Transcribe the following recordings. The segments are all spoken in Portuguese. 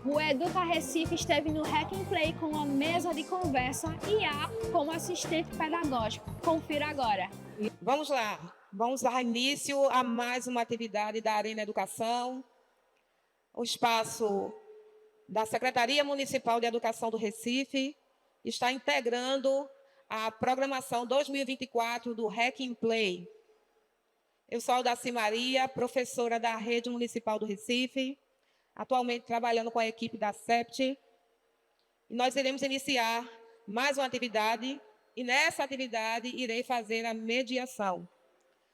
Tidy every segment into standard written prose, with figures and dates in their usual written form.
O Educa Recife esteve no Hack and Play com uma mesa de conversa IA como assistente pedagógico. Confira agora. Vamos lá, vamos dar início a mais uma atividade da Arena Educação, o espaço da Secretaria Municipal de Educação do Recife está integrando a programação 2024 do Hack and Play. Eu sou Aldaci Maria, professora da Rede Municipal do Recife, atualmente trabalhando com a equipe da CEPT, e nós iremos iniciar mais uma atividade, e nessa atividade irei fazer a mediação.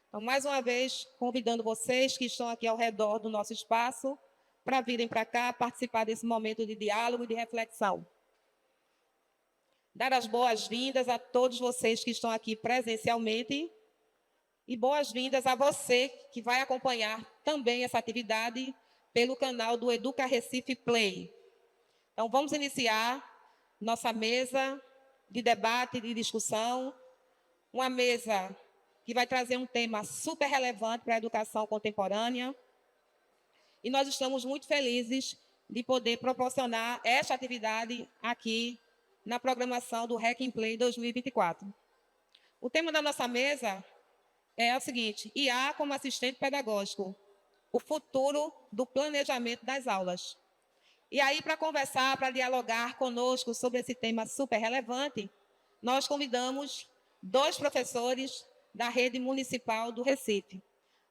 Então, mais uma vez, convidando vocês que estão aqui ao redor do nosso espaço para virem para cá participar desse momento de diálogo e de reflexão. Dar as boas-vindas a todos vocês que estão aqui presencialmente e boas-vindas a você que vai acompanhar também essa atividade pelo canal do Educa Recife Play. Então, vamos iniciar nossa mesa de debate e de discussão, uma mesa que vai trazer um tema super relevante para a educação contemporânea. E nós estamos muito felizes de poder proporcionar esta atividade aqui na programação do Hack and Play 2024. O tema da nossa mesa é o seguinte: IA como assistente pedagógico, o futuro do planejamento das aulas. E aí, para conversar, para dialogar conosco sobre esse tema super relevante, nós convidamos dois professores da Rede Municipal do Recife.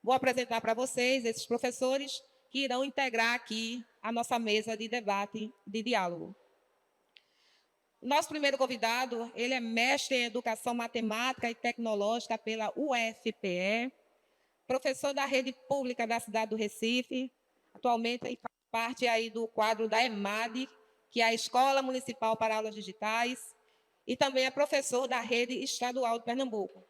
Vou apresentar para vocês esses professores que irão integrar aqui a nossa mesa de debate, de diálogo. O nosso primeiro convidado, ele é mestre em Educação Matemática e Tecnológica pela UFPE, professor da Rede Pública da cidade do Recife, atualmente faz parte aí do quadro da EMAD, que é a Escola Municipal para Aulas Digitais, e também é professor da Rede Estadual de Pernambuco.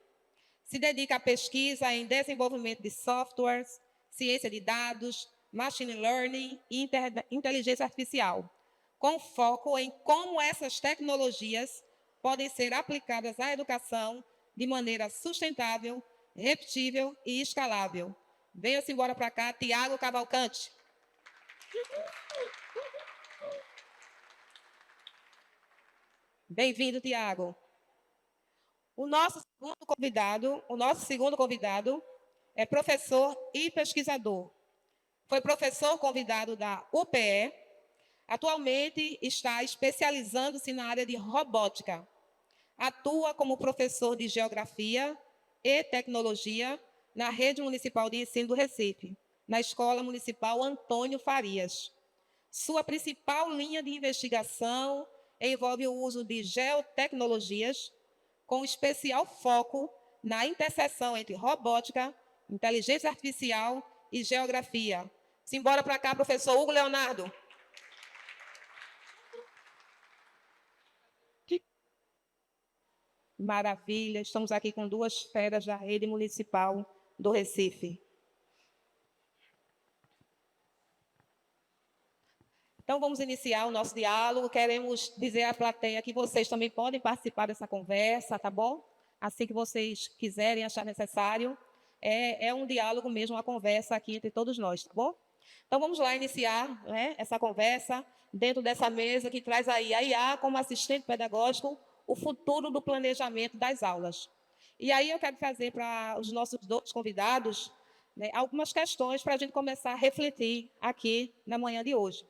Se dedica à pesquisa em desenvolvimento de softwares, ciência de dados, machine learning e inteligência artificial, com foco em como essas tecnologias podem ser aplicadas à educação de maneira sustentável, repetível e escalável. Venha-se embora para cá, Tiago Cavalcante. Bem-vindo, Tiago. O nosso segundo convidado é professor e pesquisador. Foi professor convidado da UPE, atualmente está especializando-se na área de robótica. Atua como professor de Geografia e Tecnologia na Rede Municipal de Ensino do Recife, na Escola Municipal Antônio Farias. Sua principal linha de investigação envolve o uso de geotecnologias, com especial foco na interseção entre robótica, inteligência artificial e geografia. Simbora para cá, professor Hugo Leonardo. Maravilha, estamos aqui com duas feras da Rede Municipal do Recife. Então, vamos iniciar o nosso diálogo. Queremos dizer à plateia que vocês também podem participar dessa conversa, tá bom? Assim que vocês quiserem, achar necessário. É um diálogo mesmo, uma conversa aqui entre todos nós, tá bom? Então, vamos lá iniciar, né, essa conversa dentro dessa mesa que traz aí a IA como assistente pedagógico, o futuro do planejamento das aulas. E aí eu quero trazer para os nossos dois convidados, né, algumas questões para a gente começar a refletir aqui na manhã de hoje.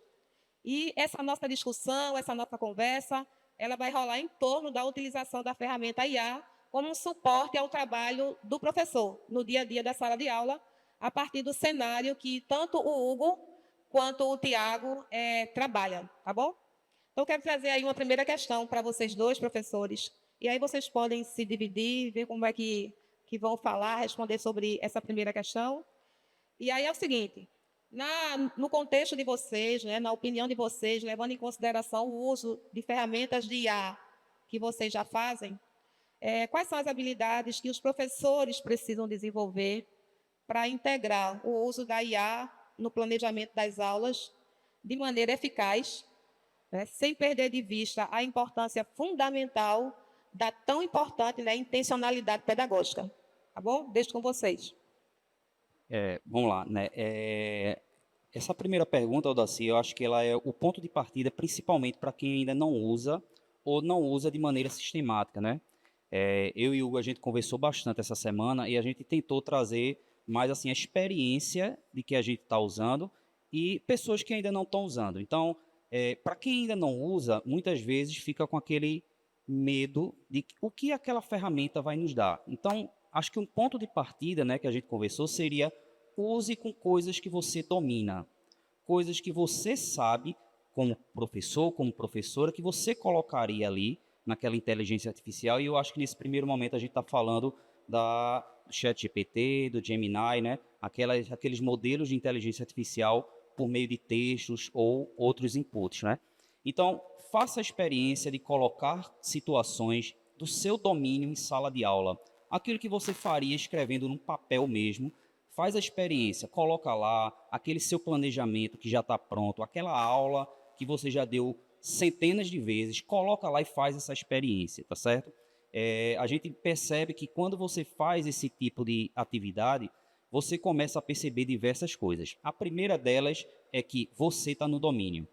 E essa nossa discussão, essa nossa conversa, ela vai rolar em torno da utilização da ferramenta IA como um suporte ao trabalho do professor no dia a dia da sala de aula, a partir do cenário que tanto o Hugo quanto o Tiago trabalham, tá bom? Então, eu quero trazer aí uma primeira questão para vocês dois, professores, e aí vocês podem se dividir, ver como é que vão falar, responder sobre essa primeira questão. E aí é o seguinte: no contexto de vocês, né, na opinião de vocês, levando em consideração o uso de ferramentas de IA que vocês já fazem, quais são as habilidades que os professores precisam desenvolver para integrar o uso da IA no planejamento das aulas de maneira eficaz, né, sem perder de vista a importância fundamental da tão importante, né, intencionalidade pedagógica? Tá bom? Deixo com vocês. Vamos lá, né? Essa primeira pergunta, Audaci, eu acho que ela é o ponto de partida, principalmente para quem ainda não usa ou não usa de maneira sistemática, né? Eu e o Hugo, a gente conversou bastante essa semana e a gente tentou trazer mais assim a experiência de que a gente está usando e pessoas que ainda não estão usando. Então, para quem ainda não usa, muitas vezes fica com aquele medo de o que aquela ferramenta vai nos dar. Então, acho que um ponto de partida, né, que a gente conversou seria use com coisas que você domina, coisas que você sabe, como professor, como professora, que você colocaria ali naquela inteligência artificial. E eu acho que nesse primeiro momento a gente está falando do ChatGPT, do Gemini, né? Aqueles modelos de inteligência artificial por meio de textos ou outros inputs, né? Então, faça a experiência de colocar situações do seu domínio em sala de aula. Aquilo que você faria escrevendo num papel mesmo, faz a experiência, coloca lá aquele seu planejamento que já está pronto, aquela aula que você já deu centenas de vezes, coloca lá e faz essa experiência, tá certo? A gente percebe que quando você faz esse tipo de atividade, você começa a perceber diversas coisas. A primeira delas é que você está no domínio,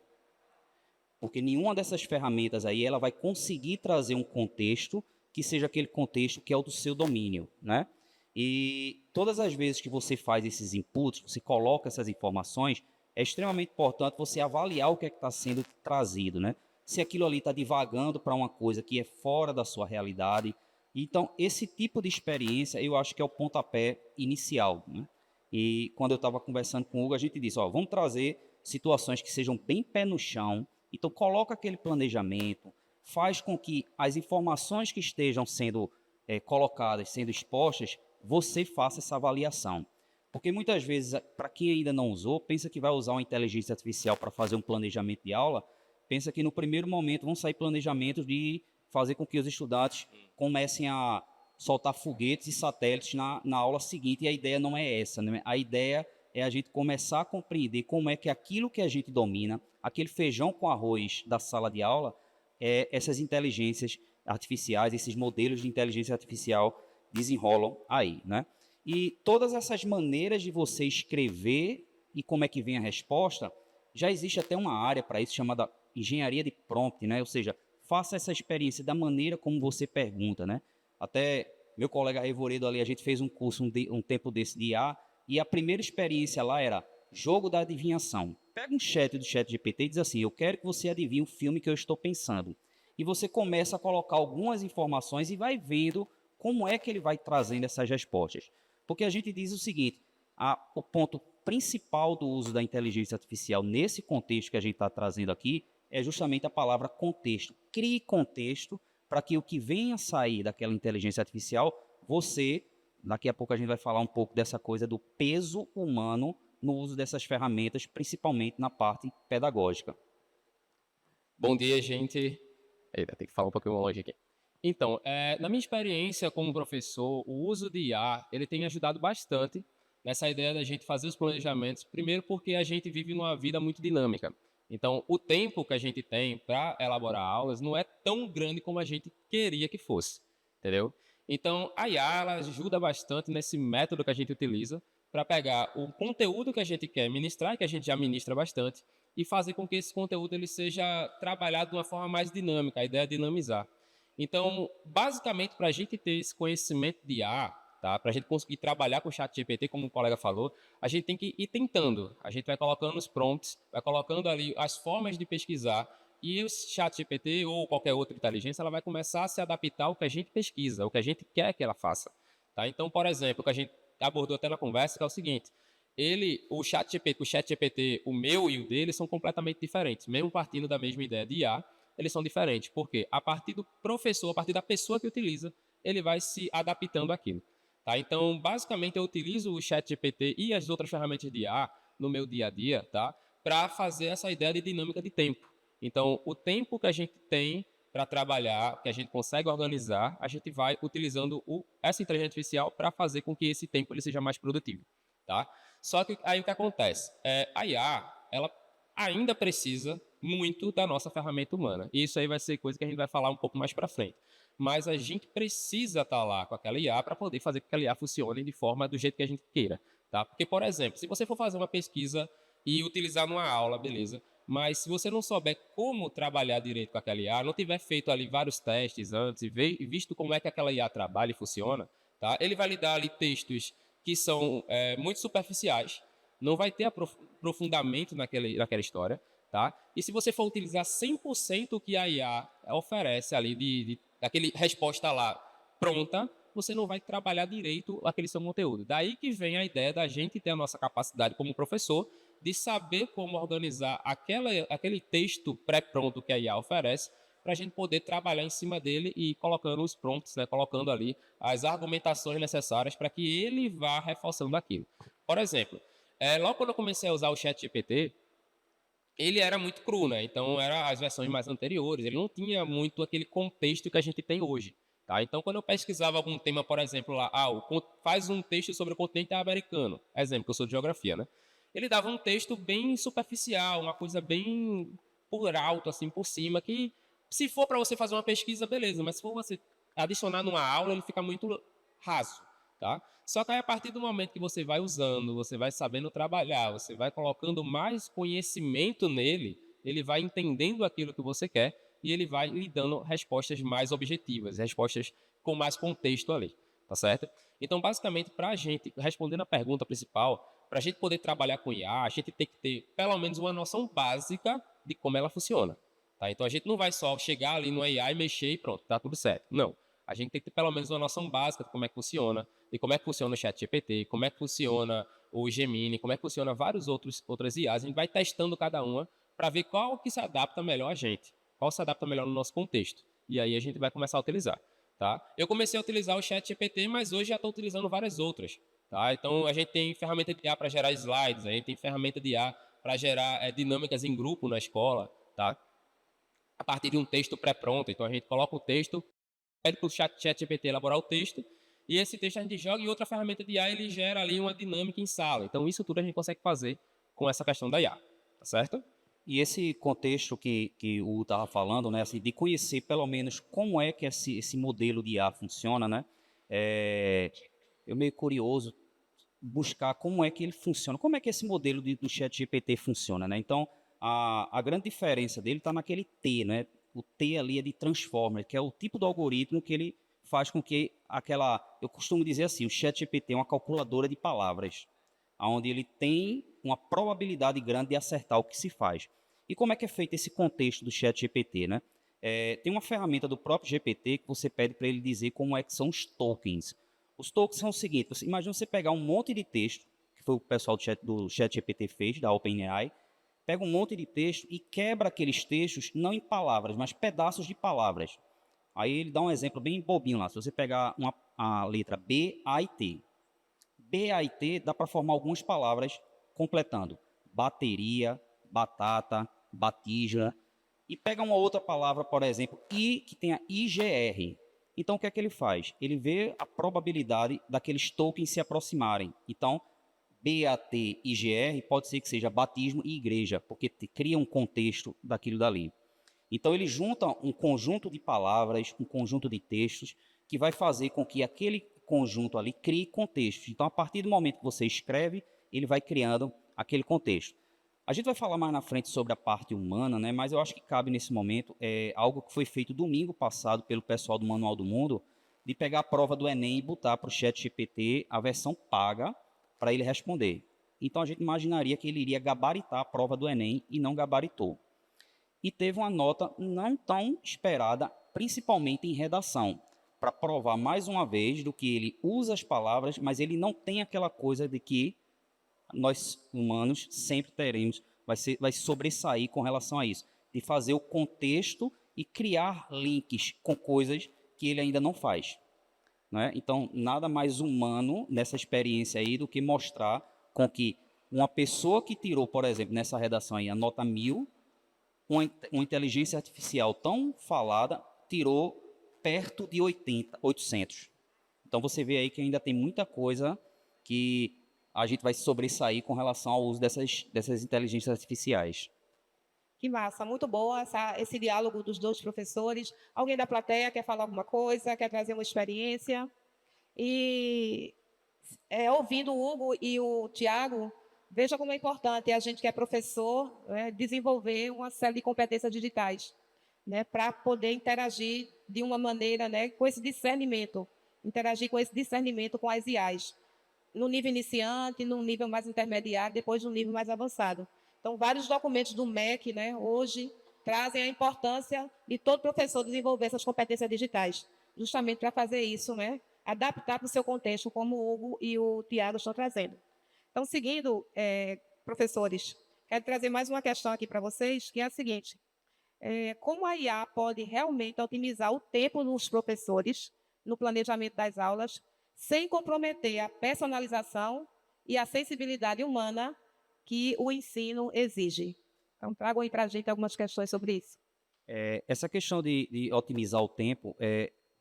porque nenhuma dessas ferramentas aí ela vai conseguir trazer um contexto que seja aquele contexto que é o do seu domínio, né? E todas as vezes que você faz esses inputs, você coloca essas informações, é extremamente importante você avaliar o que é que está sendo trazido, né? Se aquilo ali está divagando para uma coisa que é fora da sua realidade. Então, esse tipo de experiência, eu acho que é o pontapé inicial, né? E quando eu estava conversando com o Hugo, a gente disse, ó, vamos trazer situações que sejam bem pé no chão. Então, coloca aquele planejamento, faz com que as informações que estejam sendo colocadas, sendo expostas, você faça essa avaliação. Porque muitas vezes, para quem ainda não usou, pensa que vai usar uma inteligência artificial para fazer um planejamento de aula, pensa que no primeiro momento vão sair planejamentos de fazer com que os estudantes comecem a soltar foguetes e satélites na aula seguinte, e a ideia não é essa, né? A ideia é a gente começar a compreender como é que aquilo que a gente domina, aquele feijão com arroz da sala de aula, essas inteligências artificiais, esses modelos de inteligência artificial desenrolam aí, né? E todas essas maneiras de você escrever e como é que vem a resposta, já existe até uma área para isso chamada engenharia de prompt, né? Ou seja, faça essa experiência da maneira como você pergunta, né? Até meu colega Revoredo ali, a gente fez um curso um tempo desse de IA, e a primeira experiência lá era jogo da adivinhação. Pega um chat do chat GPT e diz assim, eu quero que você adivinhe o filme que eu estou pensando. E você começa a colocar algumas informações e vai vendo como é que ele vai trazendo essas respostas. Porque a gente diz o seguinte, o ponto principal do uso da inteligência artificial nesse contexto que a gente está trazendo aqui é justamente a palavra contexto. Crie contexto para que o que venha a sair daquela inteligência artificial, daqui a pouco a gente vai falar um pouco dessa coisa do peso humano no uso dessas ferramentas, principalmente na parte pedagógica. Bom dia, gente. Eita, tem que falar um pouquinho longe aqui. Então, na minha experiência como professor, o uso de IA, ele tem me ajudado bastante nessa ideia da gente fazer os planejamentos. Primeiro porque a gente vive numa vida muito dinâmica. Então, o tempo que a gente tem para elaborar aulas não é tão grande como a gente queria que fosse, entendeu? Então, a IA ela ajuda bastante nesse método que a gente utiliza para pegar o conteúdo que a gente quer ministrar, que a gente já ministra bastante, e fazer com que esse conteúdo ele seja trabalhado de uma forma mais dinâmica. A ideia é dinamizar. Então, basicamente, para a gente ter esse conhecimento de IA, tá? Para a gente conseguir trabalhar com o ChatGPT, como o colega falou, a gente tem que ir tentando. A gente vai colocando os prompts, vai colocando ali as formas de pesquisar, e o ChatGPT ou qualquer outra inteligência, ela vai começar a se adaptar ao que a gente pesquisa, ao que a gente quer que ela faça. Tá? Então, por exemplo, o que a gente abordou até na conversa, que é o seguinte, o ChatGPT, o meu e o dele são completamente diferentes. Mesmo partindo da mesma ideia de IA, eles são diferentes. Porque a partir do professor, a partir da pessoa que utiliza, ele vai se adaptando àquilo. Tá? Então, basicamente, eu utilizo o ChatGPT e as outras ferramentas de IA no meu dia a dia, tá? Para fazer essa ideia de dinâmica de tempo. Então, o tempo que a gente tem para trabalhar, que a gente consegue organizar, a gente vai utilizando essa inteligência artificial para fazer com que esse tempo ele seja mais produtivo. Tá? Só que aí o que acontece? A IA, ela ainda precisa muito da nossa ferramenta humana. E isso aí vai ser coisa que a gente vai falar um pouco mais para frente. Mas a gente precisa estar lá com aquela IA para poder fazer com que aquela IA funcione de forma do jeito que a gente queira. Tá? Porque, por exemplo, se você for fazer uma pesquisa e utilizar numa aula, beleza. Mas se você não souber como trabalhar direito com aquela IA, não tiver feito ali vários testes antes e visto como é que aquela IA trabalha e funciona, tá? Ele vai lhe dar ali textos que são muito superficiais, não vai ter aprofundamento naquela história, tá? E se você for utilizar 100% o que a IA oferece ali, daquele resposta lá pronta, você não vai trabalhar direito aquele seu conteúdo. Daí que vem a ideia da gente ter a nossa capacidade como professor de saber como organizar aquele texto pré-pronto que a IA oferece para a gente poder trabalhar em cima dele e colocando os prompts, né, colocando ali as argumentações necessárias para que ele vá reforçando aquilo. Por exemplo, logo quando eu comecei a usar o ChatGPT, ele era muito cru, né? Então, eram as versões mais anteriores, ele não tinha muito aquele contexto que a gente tem hoje. Tá? Então, quando eu pesquisava algum tema, por exemplo, lá, faz um texto sobre o continente americano, exemplo, que eu sou de geografia, né? Ele dava um texto bem superficial, uma coisa bem por alto, assim, por cima, que se for para você fazer uma pesquisa, beleza, mas se for você adicionar numa aula, ele fica muito raso, tá? Só que aí, a partir do momento que você vai usando, você vai sabendo trabalhar, você vai colocando mais conhecimento nele, ele vai entendendo aquilo que você quer e ele vai lhe dando respostas mais objetivas, respostas com mais contexto ali, tá certo? Então, basicamente, para a gente, respondendo a pergunta principal, para a gente poder trabalhar com IA, a gente tem que ter pelo menos uma noção básica de como ela funciona. Tá? Então, a gente não vai só chegar ali no IA e mexer e pronto, tá tudo certo. Não. A gente tem que ter pelo menos uma noção básica de como é que funciona, de como é que funciona o ChatGPT, como é que funciona o Gemini, como é que funciona outras IAs. A gente vai testando cada uma para ver qual que se adapta melhor a gente, qual se adapta melhor no nosso contexto. E aí a gente vai começar a utilizar. Tá? Eu comecei a utilizar o ChatGPT, mas hoje já estou utilizando várias outras. Tá? Então, a gente tem ferramenta de IA para gerar slides, a gente tem ferramenta de IA para gerar dinâmicas em grupo na escola, tá? A partir de um texto pré-pronto. Então, a gente coloca o texto, pede para o ChatGPT elaborar o texto, e esse texto a gente joga em outra ferramenta de IA, ele gera ali uma dinâmica em sala. Então, isso tudo a gente consegue fazer com essa questão da IA, tá certo? E esse contexto que o Hugo estava falando, né, assim, de conhecer pelo menos como é que esse modelo de IA funciona, né? Eu meio curioso buscar como é que ele funciona, como é que esse modelo do ChatGPT funciona, né? Então, a grande diferença dele está naquele T, né? O T ali é de Transformer, que é o tipo do algoritmo que ele faz com que eu costumo dizer assim, o ChatGPT é uma calculadora de palavras, onde ele tem uma probabilidade grande de acertar o que se faz. E como é que é feito esse contexto do ChatGPT, né? Tem uma ferramenta do próprio GPT que você pede para ele dizer como é que são os tokens. Os tokens são o seguinte, imagina você pegar um monte de texto, que foi o pessoal do ChatGPT fez, da OpenAI, pega um monte de texto e quebra aqueles textos, não em palavras, mas pedaços de palavras. Aí ele dá um exemplo bem bobinho lá, se você pegar a letra B, A e T. B, A e T dá para formar algumas palavras completando. Bateria, batata, batija. E pega uma outra palavra, por exemplo, I, que tenha IGR. Então, o que é que ele faz? Ele vê a probabilidade daqueles tokens se aproximarem. Então, BAT e IGR pode ser que seja batismo e igreja, porque cria um contexto daquilo dali. Então, ele junta um conjunto de palavras, um conjunto de textos, que vai fazer com que aquele conjunto ali crie contextos. Então, a partir do momento que você escreve, ele vai criando aquele contexto. A gente vai falar mais na frente sobre a parte humana, né? Mas eu acho que cabe nesse momento algo que foi feito domingo passado pelo pessoal do Manual do Mundo, de pegar a prova do Enem e botar para o ChatGPT a versão paga para ele responder. Então a gente imaginaria que ele iria gabaritar a prova do Enem e não gabaritou. E teve uma nota não tão esperada, principalmente em redação, para provar mais uma vez do que ele usa as palavras, mas ele não tem aquela coisa de que nós humanos sempre teremos, vai sobressair com relação a isso, de fazer o contexto e criar links com coisas que ele ainda não faz. Né? Então, nada mais humano nessa experiência aí do que mostrar com que uma pessoa que tirou, por exemplo, nessa redação aí, a nota 1000, uma inteligência artificial tão falada, tirou perto de 800. Então, você vê aí que ainda tem muita coisa que a gente vai sobressair com relação ao uso dessas inteligências artificiais. Que massa, muito boa esse diálogo dos dois professores. Alguém da plateia quer falar alguma coisa, quer trazer uma experiência? E ouvindo o Hugo e o Tiago, Veja como é importante a gente que é professor, né, desenvolver uma série de competências digitais, né, para poder interagir de uma maneira, né, com esse discernimento, interagir com esse discernimento com as IAs, no nível iniciante, no nível mais intermediário, depois no nível mais avançado. Então, vários documentos do MEC, né, hoje, trazem a importância de todo professor desenvolver essas competências digitais, justamente para fazer isso, né, adaptar para o seu contexto, como o Hugo e o Tiago estão trazendo. Então, seguindo, professores, quero trazer mais uma questão aqui para vocês, que é a seguinte: como a IA pode realmente otimizar o tempo dos professores no planejamento das aulas, sem comprometer a personalização e a sensibilidade humana que o ensino exige? Então, tragam aí para a gente algumas questões sobre isso. Essa questão de otimizar o tempo,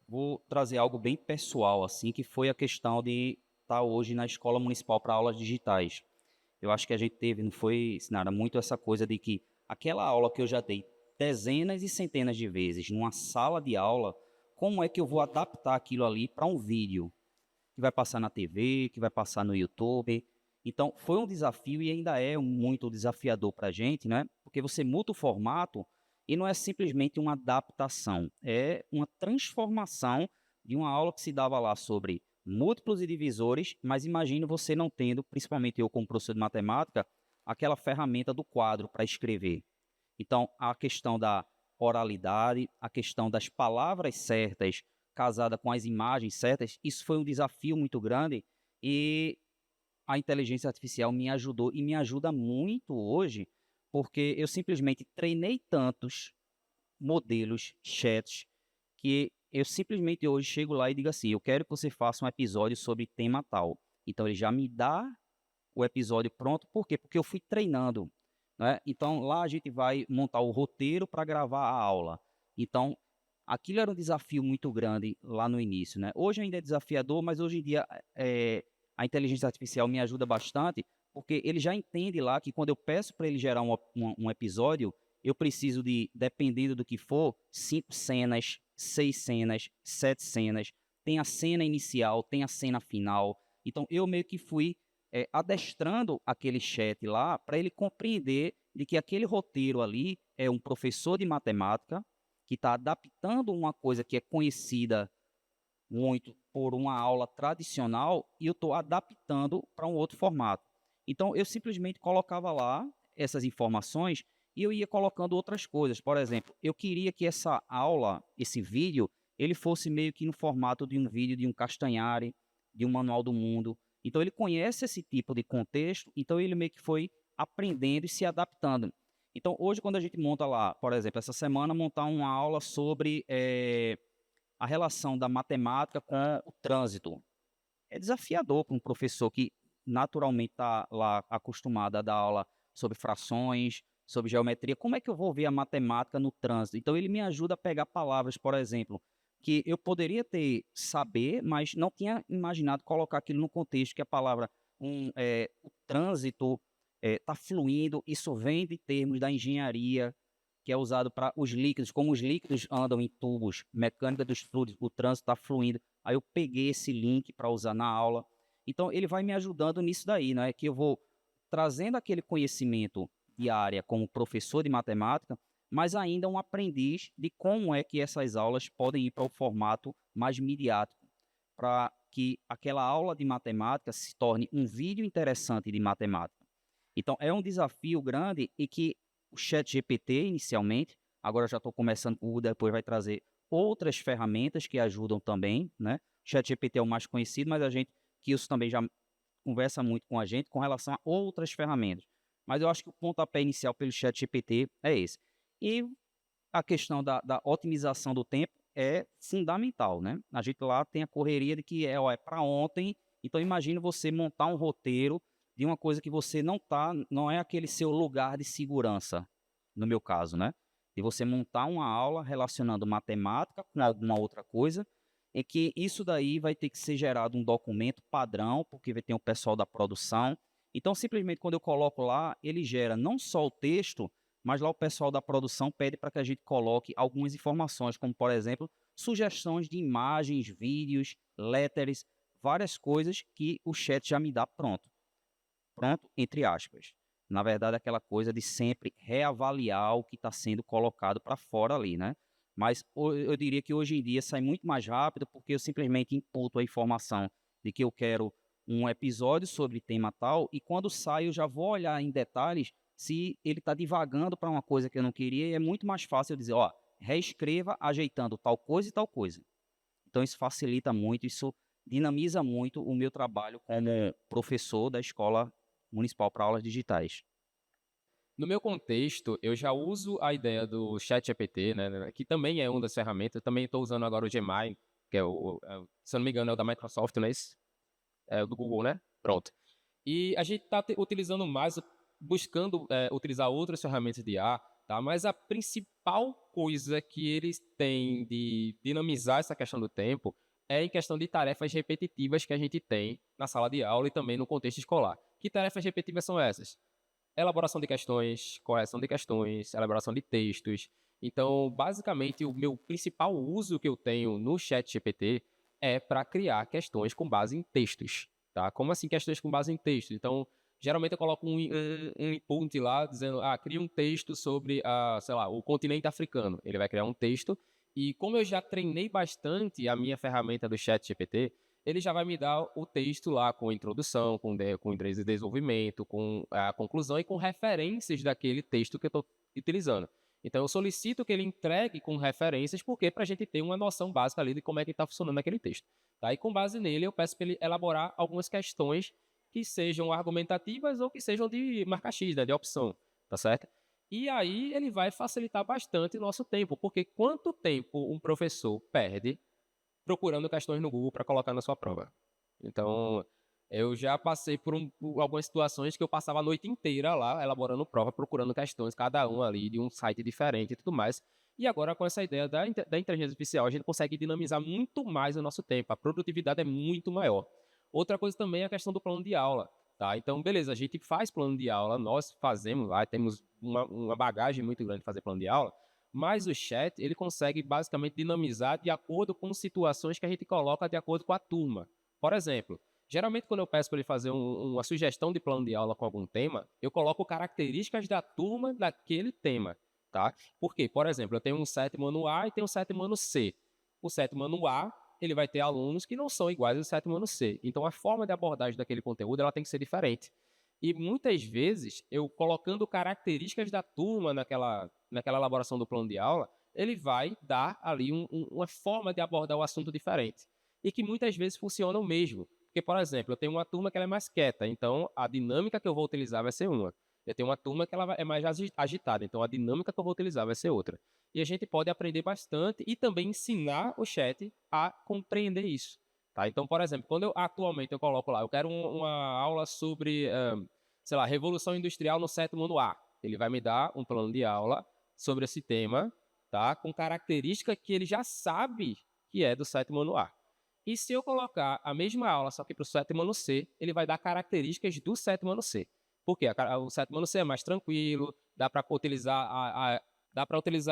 vou trazer algo bem pessoal, assim, que foi a questão de estar hoje na escola municipal para aulas digitais. Eu acho que a gente teve, não foi, Sinara, muito essa coisa de que aquela aula que eu já dei dezenas e centenas de vezes numa sala de aula, como é que eu vou adaptar aquilo ali para um vídeo que vai passar na TV, que vai passar no YouTube? Então, foi um desafio e ainda é muito desafiador para a gente, né? Porque você muda o formato e não é simplesmente uma adaptação, é uma transformação de uma aula que se dava lá sobre múltiplos e divisores, mas imagine você não tendo, principalmente eu como professor de matemática, aquela ferramenta do quadro para escrever. Então, a questão da oralidade, a questão das palavras certas, casada com as imagens certas, isso foi um desafio muito grande e a inteligência artificial me ajudou e me ajuda muito hoje, porque eu simplesmente treinei tantos modelos, chats, que eu simplesmente hoje chego lá e digo assim: eu quero que você faça um episódio sobre tema tal. Então ele já me dá o episódio pronto, por quê? Porque eu fui treinando, né? Então lá a gente vai montar o roteiro para gravar a aula. Então aquilo era um desafio muito grande lá no início, né? Hoje ainda é desafiador, mas hoje em dia a inteligência artificial me ajuda bastante, porque ele já entende lá que quando eu peço para ele gerar um episódio, eu preciso de, dependendo do que for, 5 cenas, 6 cenas, 7 cenas. Tem a cena inicial, tem a cena final. Então eu meio que fui adestrando aquele chat lá para ele compreender de que aquele roteiro ali é um professor de matemática que está adaptando uma coisa que é conhecida muito por uma aula tradicional e eu estou adaptando para um outro formato. Então, eu simplesmente colocava lá essas informações e eu ia colocando outras coisas. Por exemplo, eu queria que essa aula, esse vídeo, ele fosse meio que no formato de um vídeo de um Castanhari, de um Manual do Mundo. Então, ele conhece esse tipo de contexto, então ele meio que foi aprendendo e se adaptando. Então, hoje, quando a gente monta lá, por exemplo, essa semana, montar uma aula sobre a relação da matemática com o trânsito. É desafiador para um professor que naturalmente está lá acostumado a dar aula sobre frações, sobre geometria. Como é que eu vou ver a matemática no trânsito? Então, ele me ajuda a pegar palavras, por exemplo, que eu poderia saber, mas não tinha imaginado colocar aquilo no contexto, que a palavra, o trânsito está fluindo, isso vem de termos da engenharia, que é usado para os líquidos, como os líquidos andam em tubos, mecânica dos fluidos, o trânsito está fluindo. Aí eu peguei esse link para usar na aula. Então, ele vai me ajudando nisso daí, né? Que eu vou trazendo aquele conhecimento de área como professor de matemática, mas ainda um aprendiz de como é que essas aulas podem ir para o formato mais midiático, para que aquela aula de matemática se torne um vídeo interessante de matemática. Então, é um desafio grande e que o ChatGPT inicialmente, agora já estou começando, o depois vai trazer outras ferramentas que ajudam também, né? O ChatGPT é o mais conhecido, mas que isso também já conversa muito com a gente com relação a outras ferramentas. Mas eu acho que o pontapé inicial pelo ChatGPT é esse. E a questão da otimização do tempo é fundamental, né? A gente lá tem a correria de que é para ontem, então imagine você montar um roteiro de uma coisa que você não é aquele seu lugar de segurança, no meu caso, né? De você montar uma aula relacionando matemática com alguma outra coisa, e que isso daí vai ter que ser gerado um documento padrão, porque vai ter o pessoal da produção. Então, simplesmente quando eu coloco lá, ele gera não só o texto, mas lá o pessoal da produção pede para que a gente coloque algumas informações, como, por exemplo, sugestões de imagens, vídeos, letters, várias coisas que o chat já me dá pronto. pronto, entre aspas. Na verdade, aquela coisa de sempre reavaliar o que está sendo colocado para fora ali, né? Mas eu diria que hoje em dia sai muito mais rápido porque eu simplesmente imputo a informação de que eu quero um episódio sobre tema tal e quando sai eu já vou olhar em detalhes se ele está divagando para uma coisa que eu não queria e é muito mais fácil eu dizer, ó, reescreva ajeitando tal coisa e tal coisa. Então isso facilita muito, isso dinamiza muito o meu trabalho como professor da escola municipal para aulas digitais. No meu contexto, eu já uso a ideia do ChatGPT, né, que também é uma das ferramentas. Eu também estou usando agora o Gemini, que se eu não me engano, é o da Microsoft, não é esse? É o do Google, né? Pronto. E a gente está utilizando mais, buscando utilizar outras ferramentas de IA, tá? Mas a principal coisa que eles têm de dinamizar essa questão do tempo é em questão de tarefas repetitivas que a gente tem na sala de aula e também no contexto escolar. Que tarefas repetitivas são essas? Elaboração de questões, correção de questões, elaboração de textos. Então, basicamente, o meu principal uso que eu tenho no ChatGPT é para criar questões com base em textos. Tá? Como assim questões com base em texto? Então, geralmente eu coloco um input lá dizendo, cria um texto sobre, sei lá, o continente africano. Ele vai criar um texto e como eu já treinei bastante a minha ferramenta do ChatGPT, ele já vai me dar o texto lá com introdução, com endereço de desenvolvimento, com a conclusão e com referências daquele texto que eu estou utilizando. Então, eu solicito que ele entregue com referências, porque para a gente ter uma noção básica ali de como é que está funcionando aquele texto. Tá? E com base nele, eu peço para ele elaborar algumas questões que sejam argumentativas ou que sejam de marca X, né, de opção, tá certo? E aí ele vai facilitar bastante o nosso tempo, porque quanto tempo um professor perde procurando questões no Google para colocar na sua prova? Então, eu já passei por algumas situações que eu passava a noite inteira lá, elaborando prova, procurando questões, cada um ali de um site diferente e tudo mais. E agora, com essa ideia da inteligência artificial, a gente consegue dinamizar muito mais o nosso tempo. A produtividade é muito maior. Outra coisa também é a questão do plano de aula. Tá? Então, beleza, a gente faz plano de aula, nós fazemos lá, temos uma bagagem muito grande de fazer plano de aula, mas o chat, ele consegue basicamente dinamizar de acordo com situações que a gente coloca de acordo com a turma. Por exemplo, geralmente quando eu peço para ele fazer uma sugestão de plano de aula com algum tema, eu coloco características da turma daquele tema, tá? Porque, por exemplo, eu tenho um sétimo ano A e tenho um sétimo ano C. O sétimo ano A, ele vai ter alunos que não são iguais ao sétimo ano C. Então, a forma de abordagem daquele conteúdo, ela tem que ser diferente. E muitas vezes, eu colocando características da turma naquela elaboração do plano de aula, ele vai dar ali uma forma de abordar o assunto diferente. E que muitas vezes funcionam mesmo. Porque, por exemplo, eu tenho uma turma que ela é mais quieta, então a dinâmica que eu vou utilizar vai ser uma. Eu tenho uma turma que ela é mais agitada, então a dinâmica que eu vou utilizar vai ser outra. E a gente pode aprender bastante e também ensinar o chat a compreender isso. Tá? Então, por exemplo, quando atualmente eu coloco lá, eu quero uma aula sobre, sei lá, Revolução Industrial no sétimo ano A. Ele vai me dar um plano de aula sobre esse tema, tá? Com característica que ele já sabe que é do sétimo ano A. E se eu colocar a mesma aula, só que para o sétimo ano C, ele vai dar características do sétimo ano C. Por quê? O sétimo ano C é mais tranquilo, dá para utilizar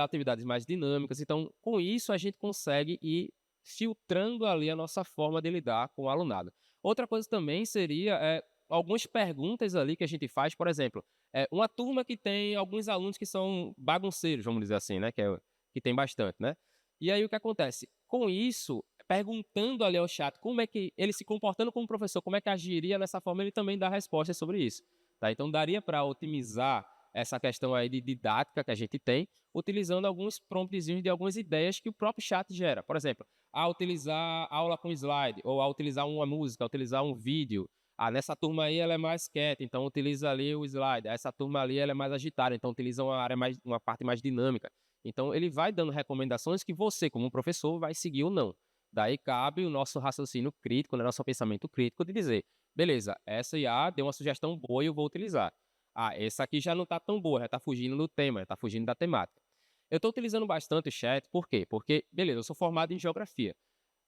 atividades mais dinâmicas. Então, com isso, a gente consegue ir filtrando ali a nossa forma de lidar com o alunado. Outra coisa também seria algumas perguntas ali que a gente faz, por exemplo, uma turma que tem alguns alunos que são bagunceiros, vamos dizer assim, né? Que tem bastante, né? E aí o que acontece? Com isso, perguntando ali ao chat como é que ele se comportando como professor, como é que agiria nessa forma, ele também dá respostas sobre isso. Tá? Então daria para otimizar essa questão aí de didática que a gente tem, utilizando alguns promptzinhos de algumas ideias que o próprio chat gera. Por exemplo, a utilizar aula com slide, ou a utilizar uma música, a utilizar um vídeo. Nessa turma aí ela é mais quieta, então utiliza ali o slide. Essa turma ali ela é mais agitada, então utiliza uma parte mais dinâmica. Então ele vai dando recomendações que você, como professor, vai seguir ou não. Daí cabe o nosso raciocínio crítico, né, nosso pensamento crítico de dizer, beleza, essa IA deu uma sugestão boa e eu vou utilizar. Essa aqui já não está tão boa, já está fugindo do tema, já está fugindo da temática. Eu estou utilizando bastante o chat, por quê? Porque, beleza, eu sou formado em geografia,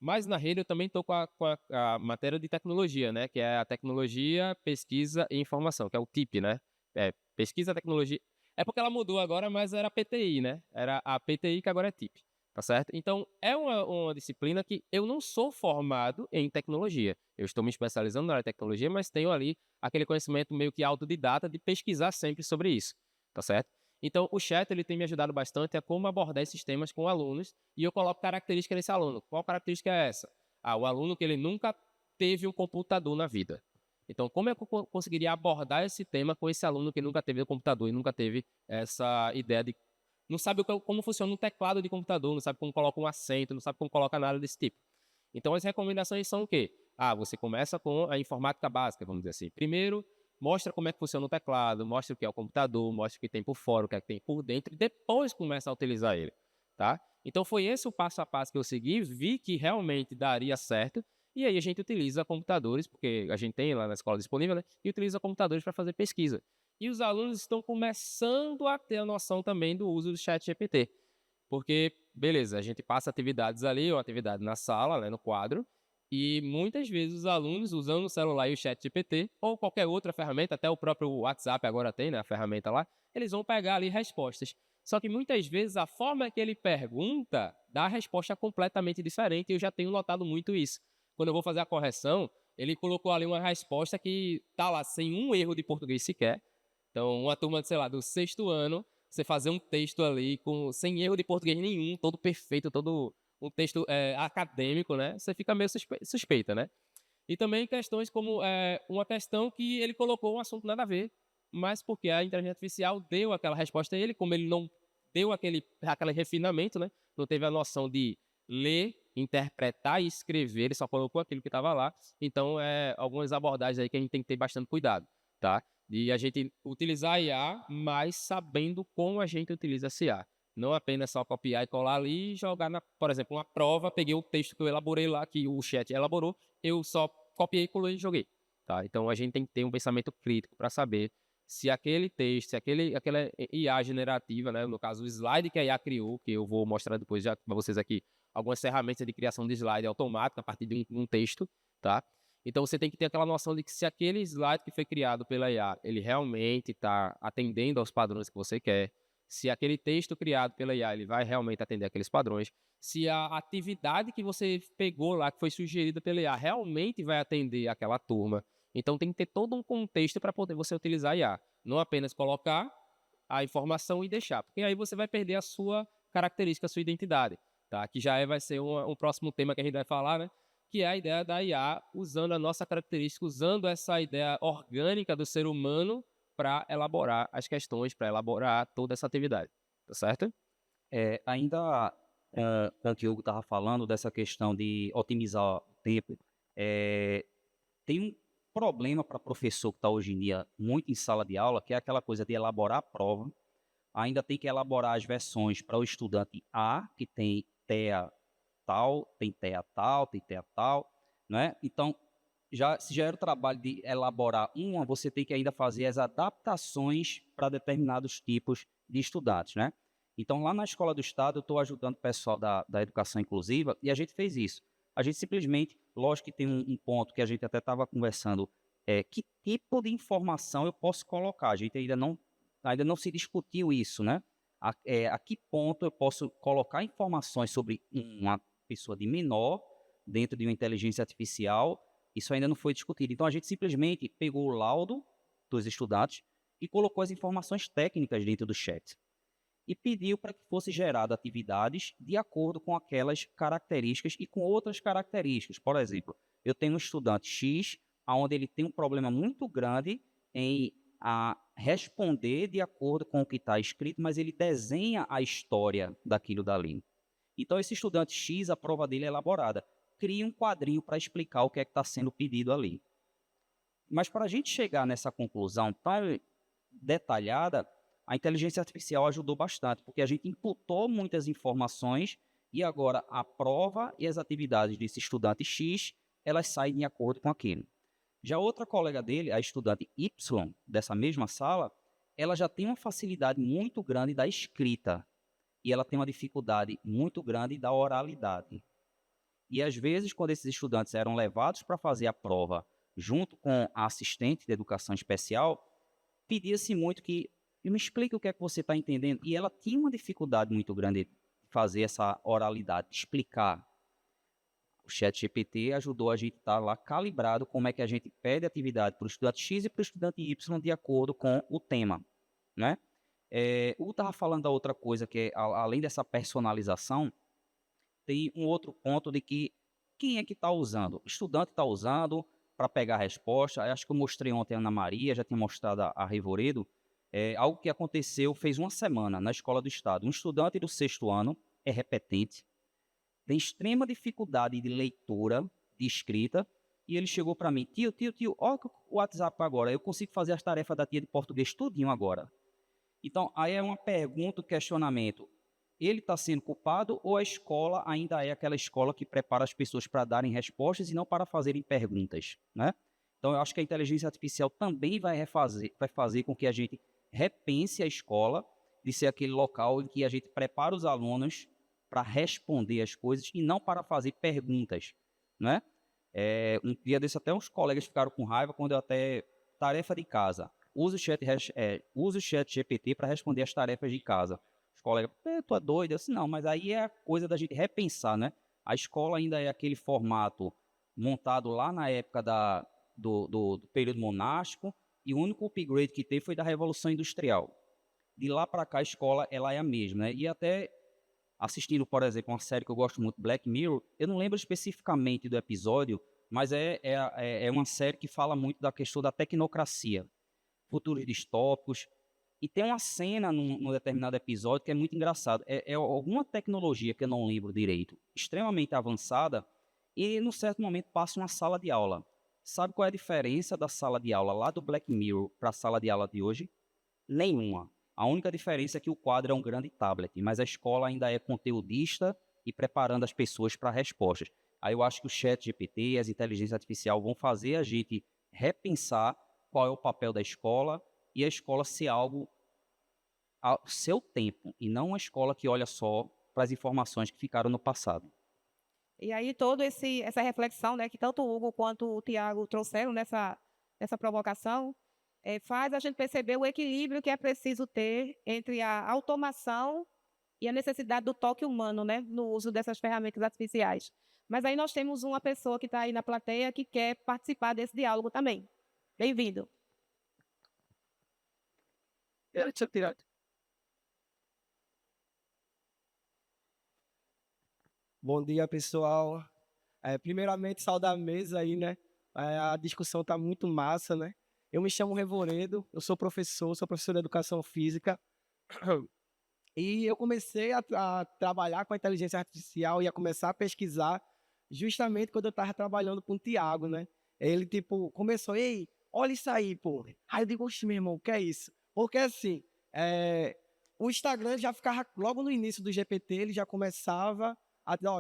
mas na rede eu também estou com a matéria de tecnologia, né? Que é a tecnologia, pesquisa e informação, que é o TIP, né? Pesquisa, tecnologia... É porque ela mudou agora, mas era PTI, né? Era a PTI que agora é TIP. tá certo? Então, é uma disciplina que eu não sou formado em tecnologia. Eu estou me especializando na área de tecnologia, mas tenho ali aquele conhecimento meio que autodidata de pesquisar sempre sobre isso, tá certo? Então, o chat ele tem me ajudado bastante a como abordar esses temas com alunos e eu coloco características desse aluno. Qual característica é essa? O aluno que ele nunca teve um computador na vida. Então, como é que eu conseguiria abordar esse tema com esse aluno que nunca teve um computador e nunca teve essa ideia de... Não sabe como funciona um teclado de computador, não sabe como coloca um acento, não sabe como coloca nada desse tipo. Então, as recomendações são o quê? Você começa com a informática básica, vamos dizer assim. Primeiro, mostra como é que funciona o teclado, mostra o que é o computador, mostra o que tem por fora, o que é que tem por dentro, e depois começa a utilizar ele, tá? Então, foi esse o passo a passo que eu segui, vi que realmente daria certo, e aí a gente utiliza computadores, porque a gente tem lá na escola disponível, né? E utiliza computadores para fazer pesquisa. E os alunos estão começando a ter a noção também do uso do ChatGPT. Porque, beleza, a gente passa atividades ali, ou atividade na sala, né, no quadro, e muitas vezes os alunos, usando o celular e o ChatGPT, ou qualquer outra ferramenta, até o próprio WhatsApp agora tem, né, a ferramenta lá, eles vão pegar ali respostas. Só que muitas vezes a forma que ele pergunta dá a resposta completamente diferente, e eu já tenho notado muito isso. Quando eu vou fazer a correção, ele colocou ali uma resposta que tá lá sem um erro de português sequer. Então, uma turma, sei lá, do 6º ano, você fazer um texto ali sem erro de português nenhum, todo perfeito, todo um texto acadêmico, né? Você fica meio suspeita, né? E também questões como uma questão que ele colocou um assunto nada a ver, mas porque a inteligência artificial deu aquela resposta a ele, como ele não deu aquele refinamento, né? Não teve a noção de ler, interpretar e escrever, ele só colocou aquilo que estava lá. Então, algumas abordagens aí que a gente tem que ter bastante cuidado, tá? De a gente utilizar a IA, mas sabendo como a gente utiliza essa IA. Não apenas só copiar e colar ali e jogar, por exemplo, uma prova, peguei o texto que eu elaborei lá, que o chat elaborou, eu só copiei, colei e joguei. Tá? Então, a gente tem que ter um pensamento crítico para saber se aquele texto, se aquela IA generativa, né, no caso o slide que a IA criou, que eu vou mostrar depois já para vocês aqui, algumas ferramentas de criação de slide automática a partir de um texto, tá? Então, você tem que ter aquela noção de que se aquele slide que foi criado pela IA, ele realmente está atendendo aos padrões que você quer, se aquele texto criado pela IA, ele vai realmente atender aqueles padrões, se a atividade que você pegou lá, que foi sugerida pela IA, realmente vai atender aquela turma. Então, tem que ter todo um contexto para poder você utilizar a IA. Não apenas colocar a informação e deixar, porque aí você vai perder a sua característica, a sua identidade, tá? Que já vai ser um próximo tema que a gente vai falar, né? Que é a ideia da IA usando a nossa característica, usando essa ideia orgânica do ser humano para elaborar as questões, para elaborar toda essa atividade, tá certo? Ainda com o que o Hugo estava falando, dessa questão de otimizar o tempo, tem um problema para professor que está hoje em dia muito em sala de aula, que é aquela coisa de elaborar a prova, ainda tem que elaborar as versões para o estudante A, que tem TEA tal, tem TEA tal, tem TEA tal, né? Então, se já era o trabalho de elaborar você tem que ainda fazer as adaptações para determinados tipos de estudantes, né? Então, lá na Escola do Estado, eu estou ajudando o pessoal da educação inclusiva e a gente fez isso. A gente simplesmente, lógico que tem um ponto que a gente até estava conversando, que tipo de informação eu posso colocar? A gente ainda não se discutiu isso, né? A que ponto eu posso colocar informações sobre uma pessoa de menor dentro de uma inteligência artificial? Isso ainda não foi discutido. Então, a gente simplesmente pegou o laudo dos estudantes e colocou as informações técnicas dentro do chat. E pediu para que fossem geradas atividades de acordo com aquelas características e com outras características. Por exemplo, eu tenho um estudante X, onde ele tem um problema muito grande em responder de acordo com o que está escrito, mas ele desenha a história daquilo dali. Então, esse estudante X, a prova dele é elaborada. Cria um quadrinho para explicar o que é que está sendo pedido ali. Mas para a gente chegar nessa conclusão tão detalhada, a inteligência artificial ajudou bastante, porque a gente imputou muitas informações e agora a prova e as atividades desse estudante X, elas saem de acordo com aquilo. Já outra colega dele, a estudante Y, dessa mesma sala, ela já tem uma facilidade muito grande da escrita e ela tem uma dificuldade muito grande da oralidade. E às vezes, quando esses estudantes eram levados para fazer a prova junto com a assistente de educação especial, pedia-se muito que me explique o que é que você está entendendo. E ela tinha uma dificuldade muito grande de fazer essa oralidade, explicar. O ChatGPT ajudou a gente a estar lá calibrado como é que a gente pede atividade para o estudante X e para o estudante Y de acordo com o tema, né? Eu estava falando da outra coisa, que é, além dessa personalização, tem um outro ponto de que quem é que está usando? O estudante está usando para pegar a resposta. Eu acho que eu mostrei ontem a Ana Maria, já tinha mostrado a Rivoredo. Algo que aconteceu fez uma semana na Escola do Estado. Um estudante do 6º ano é repetente, tem extrema dificuldade de leitura, de escrita, e ele chegou para mim: tio, olha o WhatsApp agora, eu consigo fazer as tarefas da tia de português tudinho agora. Então, aí é uma pergunta, um questionamento. Ele está sendo culpado ou a escola ainda é aquela escola que prepara as pessoas para darem respostas e não para fazerem perguntas, né? Então, eu acho que a inteligência artificial também vai fazer com que a gente repense a escola de ser aquele local em que a gente prepara os alunos para responder as coisas e não para fazer perguntas, né? Um dia desse até uns colegas ficaram com raiva quando eu até... Tarefa de casa. Use o chat GPT para responder as tarefas de casa. Os colegas, tu é doido? Eu disse, não, mas aí é a coisa da gente repensar, né? A escola ainda é aquele formato montado lá na época do período monástico, e o único upgrade que teve foi da Revolução Industrial. De lá para cá, a escola ela é a mesma, né? E até assistindo, por exemplo, uma série que eu gosto muito, Black Mirror, eu não lembro especificamente do episódio, mas é uma série que fala muito da questão da tecnocracia, futuros distópicos, e tem uma cena num determinado episódio que é muito engraçado. É alguma tecnologia que eu não lembro direito, extremamente avançada, e num certo momento passa uma sala de aula. Sabe qual é a diferença da sala de aula lá do Black Mirror para a sala de aula de hoje? Nenhuma. A única diferença é que o quadro é um grande tablet, mas a escola ainda é conteudista e preparando as pessoas para respostas. Aí eu acho que o ChatGPT e as inteligências artificiais vão fazer a gente repensar qual é o papel da escola e a escola ser algo ao seu tempo e não uma escola que olha só para as informações que ficaram no passado. E aí toda essa reflexão, né, que tanto o Hugo quanto o Tiago trouxeram nessa provocação, faz a gente perceber o equilíbrio que é preciso ter entre a automação e a necessidade do toque humano, né, no uso dessas ferramentas artificiais. Mas aí nós temos uma pessoa que está aí na plateia que quer participar desse diálogo também. Bem-vindo. Bom dia, pessoal. Primeiramente, saudar a mesa aí, né? A discussão está muito massa, né? Eu me chamo Revoredo, eu sou professor de Educação Física. E eu comecei a trabalhar com a inteligência artificial e a começar a pesquisar justamente quando eu estava trabalhando com o Tiago, né? Ele, tipo, começou, ei, olha isso aí, pô. Aí eu digo, oxe, meu irmão, o que é isso? Porque, assim, o Instagram já ficava, logo no início do GPT, ele já começava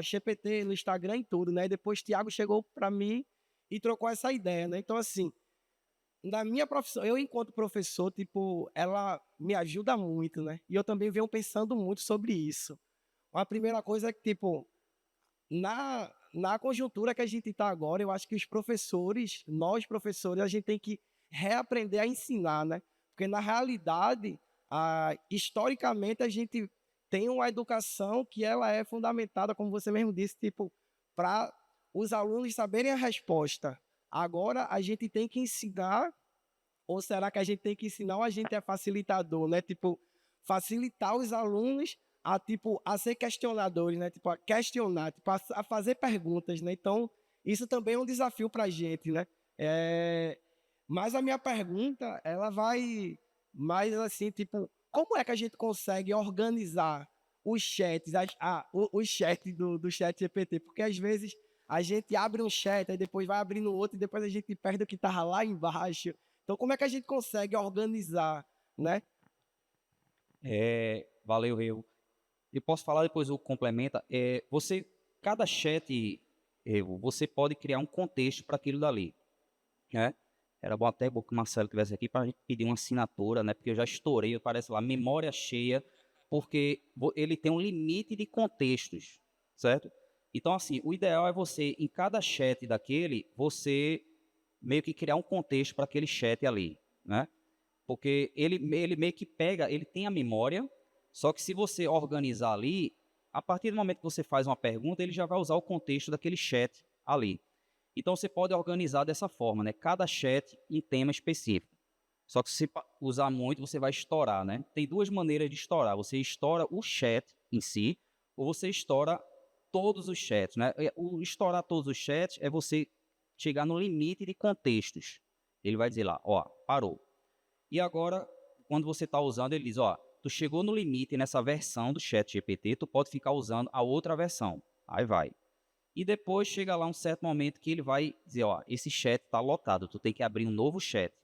GPT no Instagram e tudo, né? E depois o Tiago chegou para mim e trocou essa ideia, né? Então, assim, na minha profissão, eu enquanto professor, tipo, ela me ajuda muito, né? E eu também venho pensando muito sobre isso. A primeira coisa é que, tipo, na conjuntura que a gente está agora, eu acho que nós professores, a gente tem que reaprender a ensinar, né? Porque, na realidade, historicamente, a gente tem uma educação que ela é fundamentada, como você mesmo disse, tipo, para os alunos saberem a resposta. Agora, a gente tem que ensinar, ou será que a gente tem que ensinar ou a gente é facilitador, né? Tipo, facilitar os alunos a ser questionadores, né? Tipo, a questionar, tipo, a fazer perguntas, né? Então, isso também é um desafio para a gente, né? Mas a minha pergunta, ela vai mais assim, tipo, como é que a gente consegue organizar os chats, o chat do chat GPT? Porque às vezes a gente abre um chat, aí depois vai abrindo outro, e depois a gente perde o que estava lá embaixo. Então, como é que a gente consegue organizar, né? Valeu, eu. Eu posso falar depois o complementa. Cada chat, você pode criar um contexto para aquilo dali, né? Era bom até que o Marcelo estivesse aqui para a gente pedir uma assinatura, né? Porque eu já estourei, parece lá, memória cheia, porque ele tem um limite de contextos, certo? Então, assim, o ideal é você, em cada chat daquele, você meio que criar um contexto para aquele chat ali, né? Porque ele meio que pega, ele tem a memória, só que se você organizar ali, A partir do momento que você faz uma pergunta, ele já vai usar o contexto daquele chat ali. Então, você pode organizar dessa forma, né? Cada chat em tema específico. Só que se você usar muito, você vai estourar, né? Tem duas maneiras de estourar. Você estoura o chat em si, ou você estoura todos os chats, né? O estourar todos os chats é você chegar no limite de contextos. Ele vai dizer lá, ó, parou. E agora, quando você está usando, ele diz, ó, tu chegou no limite nessa versão do chat GPT, tu pode ficar usando a outra versão. Aí vai. E depois chega lá um certo momento que ele vai dizer, ó, esse chat está lotado, tu tem que abrir um novo chat.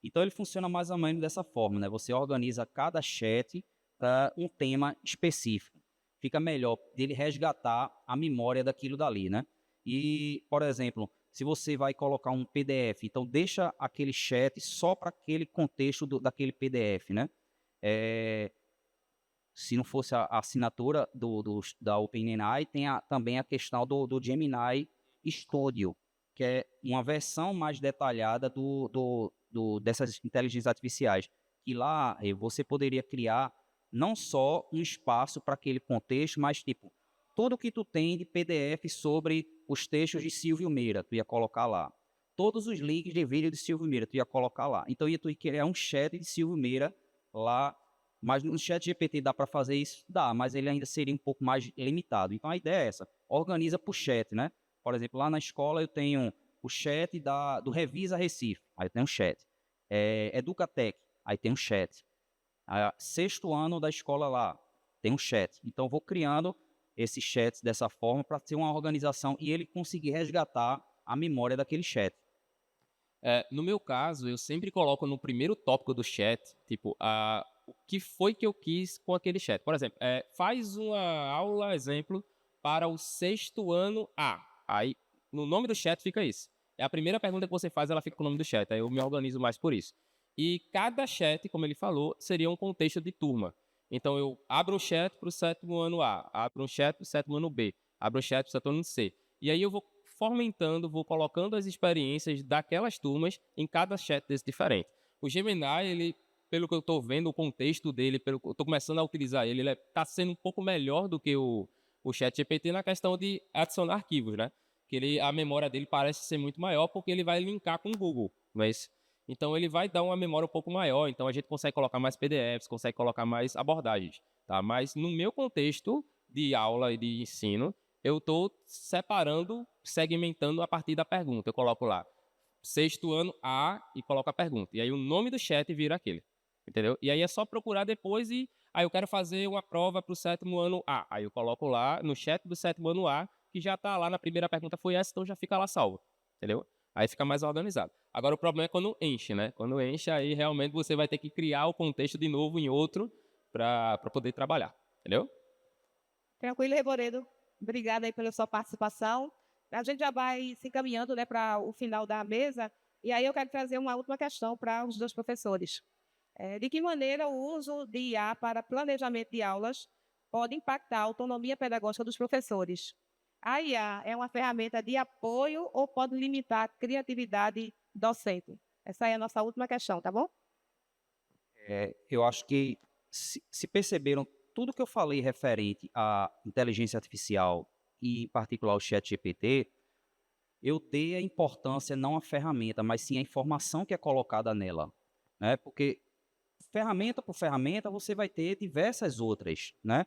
Então ele funciona mais ou menos dessa forma, né? Você organiza cada chat para um tema específico. Fica melhor dele resgatar a memória daquilo dali, né? E, por exemplo, se você vai colocar um PDF, então deixa aquele chat só para aquele contexto daquele PDF, né? Se não fosse a assinatura da OpenAI, tem também a questão do Gemini Studio, que é uma versão mais detalhada dessas inteligências artificiais. E lá você poderia criar não só um espaço para aquele contexto, mas tipo, tudo que tu tem de PDF sobre os textos de Silvio Meira, tu ia colocar lá. Todos os links de vídeo de Silvio Meira, tu ia colocar lá. Então tu ia criar um chat de Silvio Meira lá, mas no chat GPT dá para fazer isso? Dá, mas ele ainda seria um pouco mais limitado. Então a ideia é essa, organiza por chat, né? Por exemplo, lá na escola eu tenho o chat do Revisa Recife, aí tem um chat. Educatec, aí tem um chat. Sexto ano da escola lá, tem um chat. Então, eu vou criando esses chats dessa forma para ter uma organização e ele conseguir resgatar a memória daquele chat. No meu caso, eu sempre coloco no primeiro tópico do chat, tipo, o que foi que eu quis com aquele chat. Por exemplo, faz uma aula, exemplo, para o sexto ano A. Aí, no nome do chat fica isso. É a primeira pergunta que você faz, ela fica com o nome do chat. Aí eu me organizo mais por isso. E cada chat, como ele falou, seria um contexto de turma. Então, eu abro um chat para o sétimo ano A, abro um chat para o sétimo ano B, abro um chat para o sétimo ano C. E aí eu vou fomentando, vou colocando as experiências daquelas turmas em cada chat desse diferente. O Gemini, ele, pelo que eu estou vendo, o contexto dele, pelo que eu estou começando a utilizar ele está sendo um pouco melhor do que o chat GPT na questão de adicionar arquivos, né? Que a memória dele parece ser muito maior porque ele vai linkar com o Google, mas então ele vai dar uma memória um pouco maior, então a gente consegue colocar mais PDFs, consegue colocar mais abordagens, tá? Mas no meu contexto de aula e de ensino, eu estou separando, segmentando a partir da pergunta. Eu coloco lá, sexto ano A e coloco a pergunta. E aí o nome do chat vira aquele, entendeu? E aí é só procurar depois e aí eu quero fazer uma prova para o sétimo ano A. Aí eu coloco lá no chat do sétimo ano A, que já está lá na primeira pergunta foi essa, então já fica lá salvo, entendeu? Aí fica mais organizado. Agora o problema é quando enche, né? Quando enche, aí realmente você vai ter que criar o contexto de novo em outro para poder trabalhar, entendeu? Tranquilo, Reboredo. Obrigada aí pela sua participação. A gente já vai se encaminhando, né, para o final da mesa. E aí eu quero trazer uma última questão para os dois professores. De que maneira o uso de IA para planejamento de aulas pode impactar a autonomia pedagógica dos professores? A IA é uma ferramenta de apoio ou pode limitar a criatividade docente? Essa é a nossa última questão, tá bom? Eu acho que se perceberam tudo que eu falei referente à inteligência artificial e, em particular, ao ChatGPT, eu dei a importância não à ferramenta, mas sim à informação que é colocada nela, né? Porque ferramenta por ferramenta você vai ter diversas outras, né?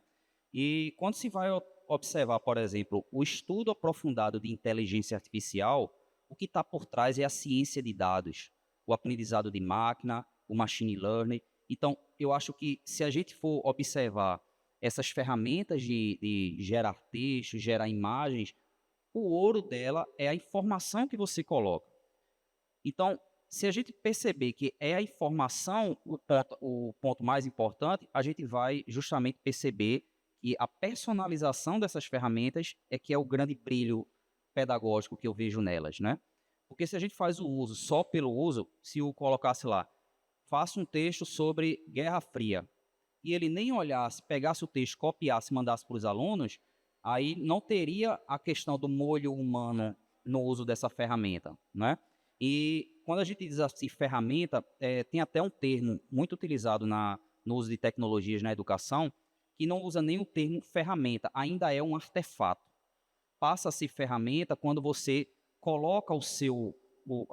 E quando se vai observar, por exemplo, o estudo aprofundado de inteligência artificial, o que está por trás é a ciência de dados, o aprendizado de máquina, o machine learning. Então, eu acho que se a gente for observar essas ferramentas de gerar texto, gerar imagens, o ouro dela é a informação que você coloca. Então, se a gente perceber que é a informação o ponto mais importante, a gente vai justamente perceber que a personalização dessas ferramentas é que é o grande brilho pedagógico que eu vejo nelas, né? Porque se a gente faz o uso só pelo uso, se eu colocasse lá, faça um texto sobre Guerra Fria, e ele nem olhasse, pegasse o texto, copiasse e mandasse para os alunos, aí não teria a questão do molho humano no uso dessa ferramenta, né? E quando a gente diz assim, ferramenta, tem até um termo muito utilizado no uso de tecnologias na educação, que não usa nem o termo ferramenta, ainda é um artefato. Passa a ser ferramenta quando você coloca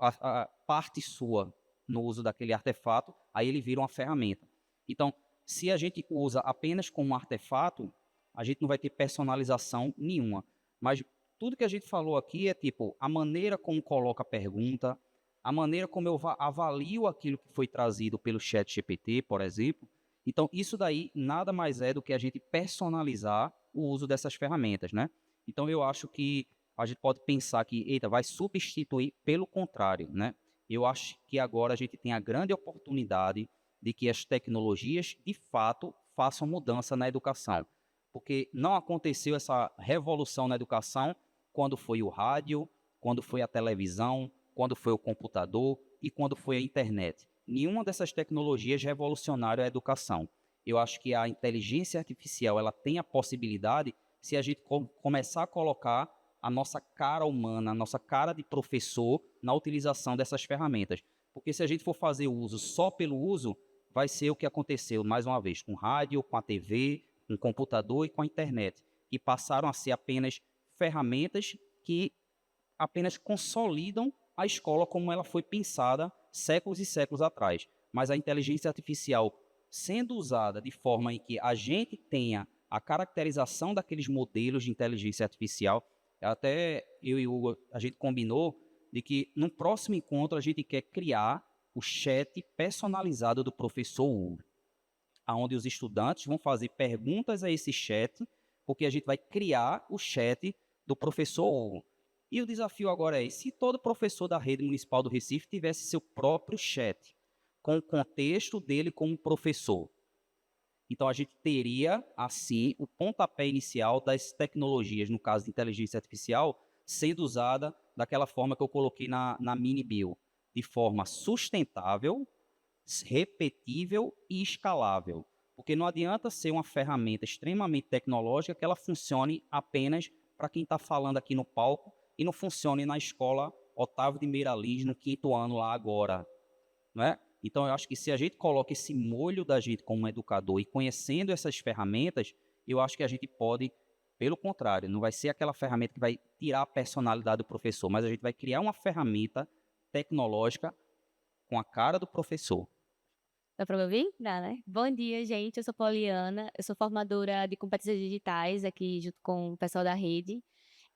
a parte sua no uso daquele artefato, aí ele vira uma ferramenta. Então, se a gente usa apenas como um artefato, a gente não vai ter personalização nenhuma. Mas tudo que a gente falou aqui é tipo a maneira como coloca a pergunta, a maneira como eu avalio aquilo que foi trazido pelo ChatGPT, por exemplo. Então, isso daí nada mais é do que a gente personalizar o uso dessas ferramentas, né? Então, eu acho que a gente pode pensar que, eita, vai substituir, pelo contrário, né? Eu acho que agora a gente tem a grande oportunidade de que as tecnologias, de fato, façam mudança na educação. Porque não aconteceu essa revolução na educação quando foi o rádio, quando foi a televisão, quando foi o computador e quando foi a internet. Nenhuma dessas tecnologias revolucionaram a educação. Eu acho que a inteligência artificial ela tem a possibilidade, se a gente começar a colocar a nossa cara humana, a nossa cara de professor na utilização dessas ferramentas. Porque se a gente for fazer o uso só pelo uso, vai ser o que aconteceu, mais uma vez, com o rádio, com a TV, com o computador e com a internet, que passaram a ser apenas ferramentas que apenas consolidam a escola como ela foi pensada séculos e séculos atrás. Mas a inteligência artificial, sendo usada de forma em que a gente tenha a caracterização daqueles modelos de inteligência artificial, até eu e o Hugo, a gente combinou de que no próximo encontro a gente quer criar o chat personalizado do professor Hugo, onde os estudantes vão fazer perguntas a esse chat, porque a gente vai criar o chat do professor Hugo. E o desafio agora é, se todo professor da rede municipal do Recife tivesse seu próprio chat, com o contexto dele como professor, então a gente teria, assim, o pontapé inicial das tecnologias, no caso de inteligência artificial, sendo usada daquela forma que eu coloquei na mini bio, de forma sustentável, repetível e escalável. Porque não adianta ser uma ferramenta extremamente tecnológica que ela funcione apenas para quem está falando aqui no palco e não funcione na escola Otávio de Meirelles, no 5º ano lá agora, não é? Então, eu acho que se a gente coloca esse molho da gente como educador e conhecendo essas ferramentas, eu acho que a gente pode, pelo contrário, não vai ser aquela ferramenta que vai tirar a personalidade do professor, mas a gente vai criar uma ferramenta tecnológica com a cara do professor. Dá pra me ouvir? Dá, né? Bom dia, gente. Eu sou Poliana, eu sou formadora de competências digitais aqui junto com o pessoal da rede.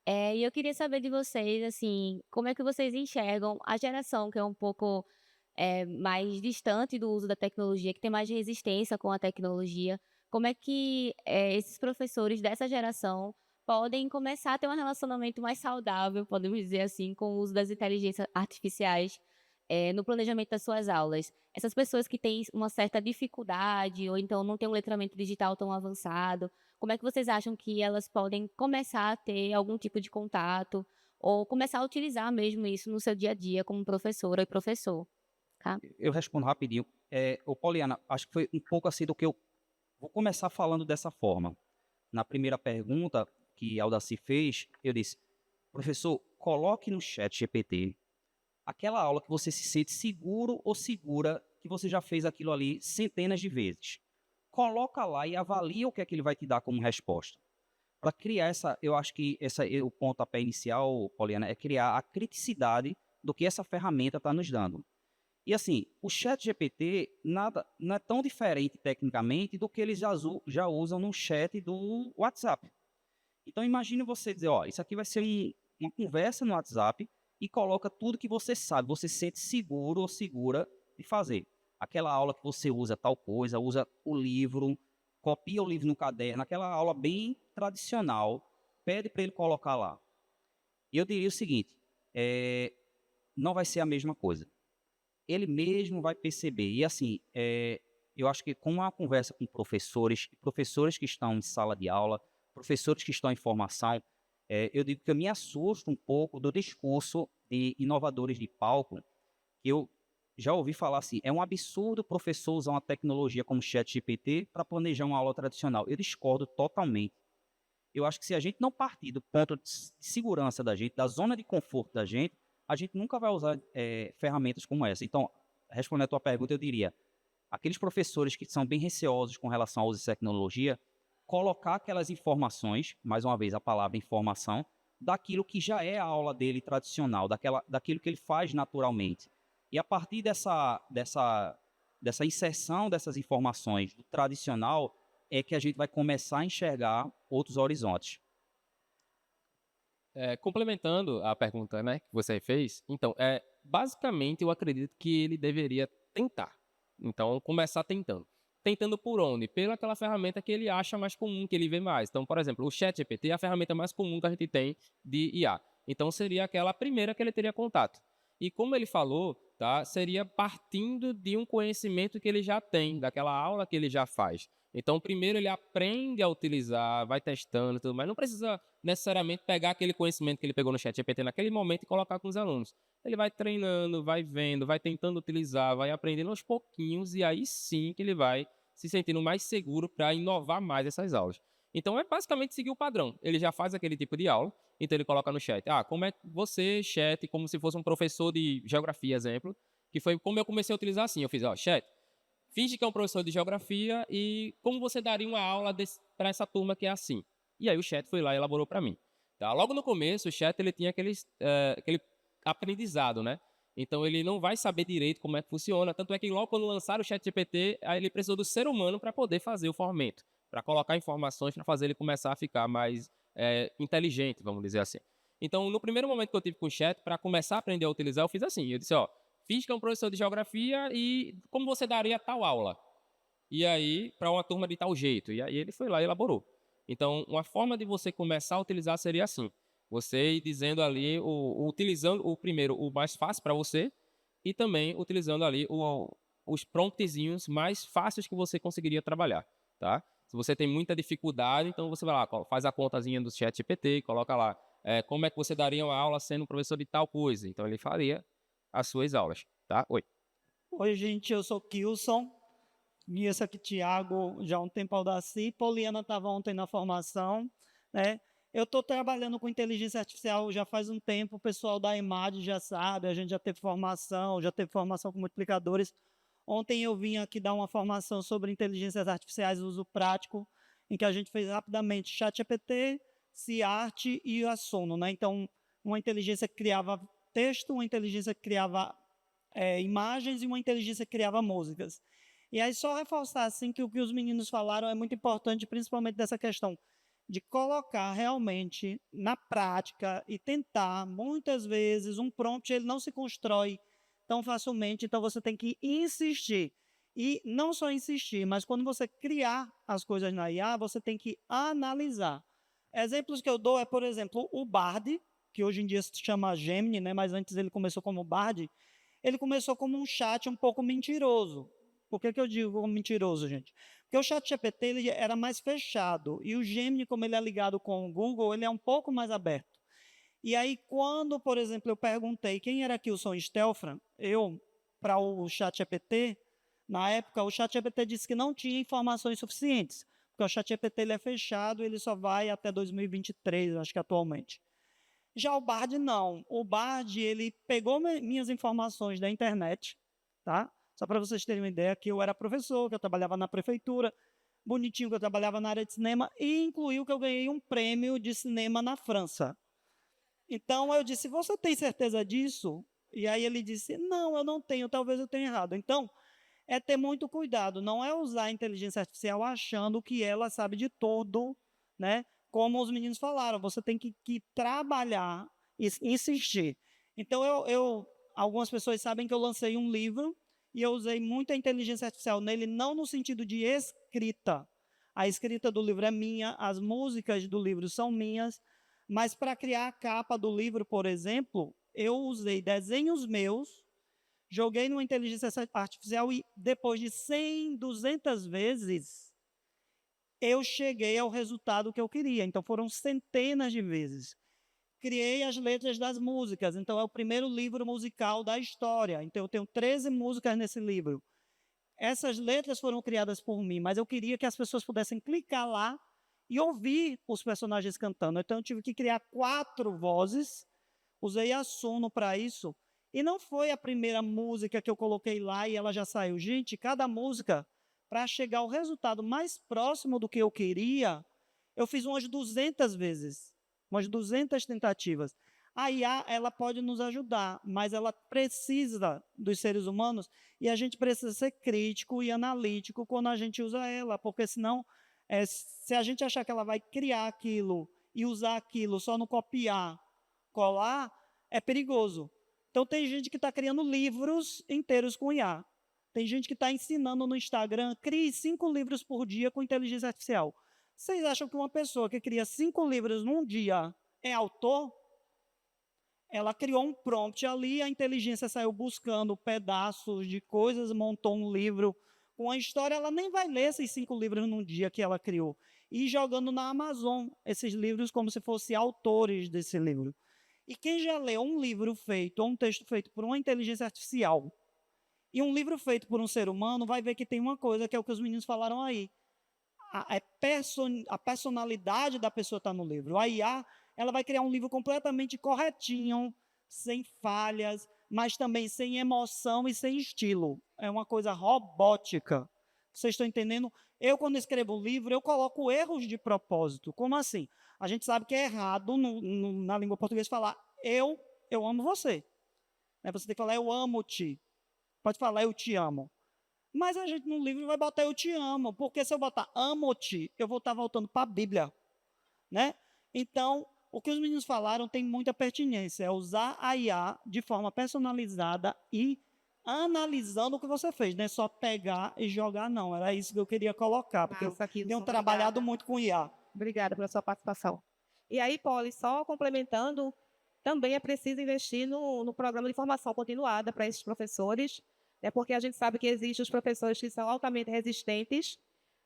E eu queria saber de vocês, assim, como é que vocês enxergam a geração que é um pouco mais distante do uso da tecnologia, que tem mais resistência com a tecnologia. Como é que esses professores dessa geração podem começar a ter um relacionamento mais saudável, podemos dizer assim, com o uso das inteligências artificiais no planejamento das suas aulas? Essas pessoas que têm uma certa dificuldade ou então não têm um letramento digital tão avançado, como é que vocês acham que elas podem começar a ter algum tipo de contato ou começar a utilizar mesmo isso no seu dia a dia como professora e professor? Tá? Eu respondo rapidinho. Poliana, acho que foi um pouco assim do que eu vou começar falando dessa forma. Na primeira pergunta que a Aldaci fez, eu disse, professor, coloque no chat GPT aquela aula que você se sente seguro ou segura que você já fez aquilo ali centenas de vezes. Coloca lá e avalia o que é que ele vai te dar como resposta. Para criar eu acho que o pontapé inicial, Poliana, é criar a criticidade do que essa ferramenta está nos dando. E assim, o ChatGPT não é tão diferente tecnicamente do que eles já usam no chat do WhatsApp. Então imagine você dizer, isso aqui vai ser uma conversa no WhatsApp e coloca tudo que você sabe, você se sente seguro ou segura de fazer. Aquela aula que você usa tal coisa, usa o livro, copia o livro no caderno, aquela aula bem tradicional, pede para ele colocar lá. E eu diria o seguinte, não vai ser a mesma coisa. Ele mesmo vai perceber. E assim, eu acho que com uma conversa com professores que estão em sala de aula, professores que estão em formação, eu digo que eu me assusto um pouco do discurso de inovadores de palco, que eu já ouvi falar assim, é um absurdo o professor usar uma tecnologia como ChatGPT para planejar uma aula tradicional. Eu discordo totalmente. Eu acho que se a gente não partir do ponto de segurança da gente, da zona de conforto da gente, a gente nunca vai usar ferramentas como essa. Então, respondendo a tua pergunta, eu diria, aqueles professores que são bem receosos com relação ao uso de tecnologia, colocar aquelas informações, mais uma vez a palavra informação, daquilo que já é a aula dele tradicional, daquilo que ele faz naturalmente. E a partir dessa inserção dessas informações do tradicional é que a gente vai começar a enxergar outros horizontes. Complementando a pergunta, né, que você fez, então, basicamente eu acredito que ele deveria tentar. Então, começar tentando. Tentando por onde? Pela aquela ferramenta que ele acha mais comum, que ele vê mais. Então, por exemplo, o ChatGPT é a ferramenta mais comum que a gente tem de IA. Então, seria aquela primeira que ele teria contato. E como ele falou, tá, seria partindo de um conhecimento que ele já tem, daquela aula que ele já faz. Então, primeiro ele aprende a utilizar, vai testando e tudo mais. Não precisa necessariamente pegar aquele conhecimento que ele pegou no ChatGPT naquele momento e colocar com os alunos. Ele vai treinando, vai vendo, vai tentando utilizar, vai aprendendo aos pouquinhos e aí sim que ele vai se sentindo mais seguro para inovar mais essas aulas. Então, é basicamente seguir o padrão. Ele já faz aquele tipo de aula, então ele coloca no chat. Como é que você, chat, como se fosse um professor de geografia, exemplo, que foi como eu comecei a utilizar assim. Eu fiz, chat, finge que é um professor de geografia e como você daria uma aula para essa turma que é assim. E aí o chat foi lá e elaborou para mim. Tá? Logo no começo, o chat ele tinha aquele aprendizado, né? Então ele não vai saber direito como é que funciona. Tanto é que logo quando lançaram o ChatGPT, aí ele precisou do ser humano para poder fazer o formato, para colocar informações, para fazer ele começar a ficar mais inteligente, vamos dizer assim. Então, no primeiro momento que eu tive com o chat, para começar a aprender a utilizar, eu fiz assim. Eu disse, fiz que é um professor de geografia e como você daria tal aula? E aí, para uma turma de tal jeito. E aí ele foi lá e elaborou. Então, uma forma de você começar a utilizar seria assim. Você ir dizendo ali, utilizando o primeiro, o mais fácil para você, e também utilizando ali os promptzinhos mais fáceis que você conseguiria trabalhar, tá? Se você tem muita dificuldade, então você vai lá, faz a contazinha do ChatGPT, coloca lá, como é que você daria uma aula sendo um professor de tal coisa. Então ele faria as suas aulas, tá? Oi. Oi, gente, eu sou Kilson. Conheço aqui Thiago já há um tempo ao Daci. Poliana estava ontem na formação, né? Eu estou trabalhando com inteligência artificial já faz um tempo, o pessoal da EMAD já sabe, a gente já teve formação com multiplicadores. Ontem eu vim aqui dar uma formação sobre inteligências artificiais, uso prático, em que a gente fez rapidamente ChatGPT, CiArt e a Sono, né? Então, uma inteligência que criava texto, uma inteligência que criava imagens e uma inteligência que criava músicas. E aí só reforçar assim que o que os meninos falaram é muito importante, principalmente dessa questão de colocar realmente na prática e tentar, muitas vezes, um prompt ele não se constrói tão facilmente, então você tem que insistir. E não só insistir, mas quando você criar as coisas na IA, você tem que analisar. Exemplos que eu dou por exemplo, o Bard, que hoje em dia se chama Gemini, né, mas antes ele começou como Bard, ele começou como um chat um pouco mentiroso. Por que eu digo mentiroso, gente? Porque o ChatGPT ele era mais fechado e o Gemini, como ele é ligado com o Google, ele é um pouco mais aberto. E aí, quando, por exemplo, eu perguntei quem era Kilson Stelfran, para o ChatGPT, na época, o ChatGPT disse que não tinha informações suficientes, porque o ChatGPT ele é fechado, ele só vai até 2023, acho que atualmente. Já o Bard, não. O Bard, ele pegou minhas informações da internet, tá? Só para vocês terem uma ideia, que eu era professor, que eu trabalhava na prefeitura, bonitinho que eu trabalhava na área de cinema, e incluiu que eu ganhei um prêmio de cinema na França. Então, eu disse, você tem certeza disso? E aí ele disse, não, eu não tenho, talvez eu tenha errado. Então, é ter muito cuidado, não é usar a inteligência artificial achando que ela sabe de tudo, né? Como os meninos falaram, você tem que trabalhar e insistir. Então, algumas pessoas sabem que eu lancei um livro, e eu usei muita inteligência artificial nele, não no sentido de escrita. A escrita do livro é minha, as músicas do livro são minhas, mas para criar a capa do livro, por exemplo, eu usei desenhos meus, joguei numa inteligência artificial e depois de 100, 200 vezes, eu cheguei ao resultado que eu queria. Então, foram centenas de vezes. Criei as letras das músicas, então é o primeiro livro musical da história. Então eu tenho 13 músicas nesse livro. Essas letras foram criadas por mim, mas eu queria que as pessoas pudessem clicar lá e ouvir os personagens cantando. Então eu tive que criar 4 vozes, usei a Sono para isso, e não foi a primeira música que eu coloquei lá e ela já saiu. Gente, cada música para chegar ao resultado mais próximo do que eu queria, eu fiz umas 200 vezes, umas 200 tentativas. A IA, ela pode nos ajudar, mas ela precisa dos seres humanos e a gente precisa ser crítico e analítico quando a gente usa ela, porque senão, se a gente achar que ela vai criar aquilo e usar aquilo só no copiar, colar, é perigoso. Então, tem gente que está criando livros inteiros com IA. Tem gente que está ensinando no Instagram, crie 5 livros por dia com inteligência artificial. Vocês acham que uma pessoa que cria 5 livros num dia é autor? Ela criou um prompt ali, a inteligência saiu buscando pedaços de coisas, montou um livro com a história, ela nem vai ler esses 5 livros num dia que ela criou. E jogando na Amazon esses livros como se fossem autores desse livro. E quem já leu um livro feito, ou um texto feito por uma inteligência artificial, e um livro feito por um ser humano, vai ver que tem uma coisa, que é o que os meninos falaram aí. A personalidade da pessoa está no livro. A IA, ela vai criar um livro completamente corretinho, sem falhas, mas também sem emoção e sem estilo. É uma coisa robótica. Vocês estão entendendo? Eu, quando escrevo um livro, eu coloco erros de propósito. Como assim? A gente sabe que é errado na língua portuguesa falar eu amo você. Você tem que falar eu amo-te. Pode falar eu te amo. Mas a gente no livro vai botar eu te amo, porque se eu botar amo-te, eu vou estar voltando para a Bíblia. Né? Então, o que os meninos falaram tem muita pertinência, é usar a IA de forma personalizada e analisando o que você fez, não é só pegar e jogar, não. Era isso que eu queria colocar, porque eu tenho trabalhado muito com IA. Obrigada pela sua participação. E aí, Poli, só complementando, também é preciso investir no programa de formação continuada para esses professores, porque a gente sabe que existem os professores que são altamente resistentes,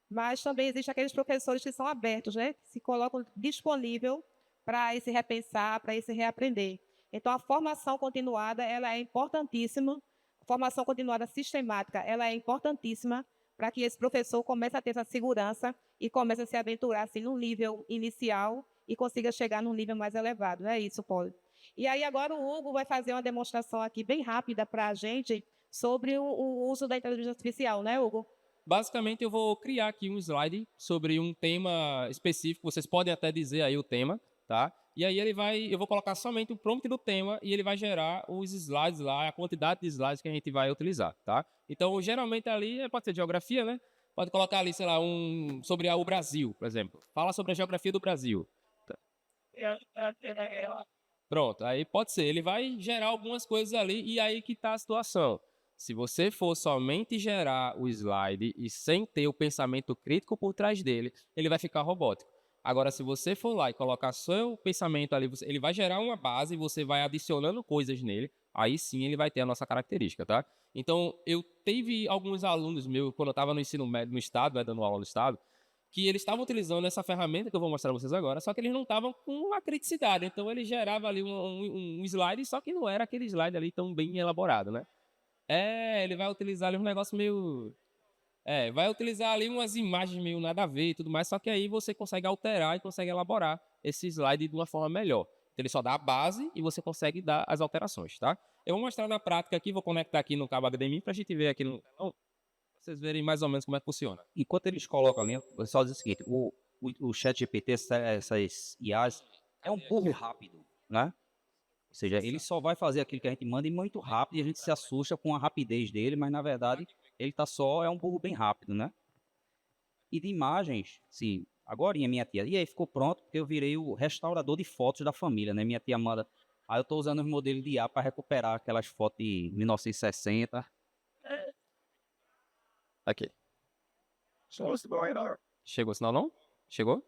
mas também existem aqueles professores que são abertos, que se colocam disponível para esse repensar, para esse reaprender. Então, a formação continuada ela é importantíssima, a formação continuada sistemática ela é importantíssima para que esse professor comece a ter essa segurança e comece a se aventurar assim, no nível inicial e consiga chegar num nível mais elevado. É isso, Paulo. E aí agora o Hugo vai fazer uma demonstração aqui bem rápida para a gente sobre o uso da inteligência artificial, né, Hugo? Basicamente, eu vou criar aqui um slide sobre um tema específico. Vocês podem até dizer aí o tema, tá? E aí eu vou colocar somente o prompt do tema e ele vai gerar os slides lá, a quantidade de slides que a gente vai utilizar, tá? Então, geralmente ali pode ser geografia, né? Pode colocar ali, sei lá, sobre o Brasil, por exemplo. Fala sobre a geografia do Brasil. Pronto, aí pode ser. Ele vai gerar algumas coisas ali e aí que está a situação. Se você for somente gerar o slide e sem ter o pensamento crítico por trás dele, ele vai ficar robótico. Agora, se você for lá e colocar seu pensamento ali, ele vai gerar uma base e você vai adicionando coisas nele, aí sim ele vai ter a nossa característica, tá? Então, eu tive alguns alunos meus, quando eu estava no ensino médio no estado, dando aula no estado, que eles estavam utilizando essa ferramenta que eu vou mostrar para vocês agora, só que eles não estavam com a criticidade. Então, ele gerava ali um slide, só que não era aquele slide ali tão bem elaborado, né? Ele vai utilizar ali um negócio meio... vai utilizar ali umas imagens meio nada a ver e tudo mais, só que aí você consegue alterar e consegue elaborar esse slide de uma forma melhor. Então, ele só dá a base e você consegue dar as alterações, tá? Eu vou mostrar na prática aqui, vou conectar aqui no cabo HDMI para a gente ver aqui no canal, pra vocês verem mais ou menos como é que funciona. Enquanto eles colocam ali, o pessoal diz o seguinte, o ChatGPT, essas IAs, é um burro rápido, né? Ou seja, ele só vai fazer aquilo que a gente manda e muito rápido, e a gente se assusta com a rapidez dele, mas na verdade ele é um burro bem rápido, né? E de imagens, sim, agorinha minha tia, e aí ficou pronto, porque eu virei o restaurador de fotos da família, né? Minha tia manda, aí eu tô usando os modelos de IA para recuperar aquelas fotos de 1960. Aqui. Chegou o sinal não? Chegou?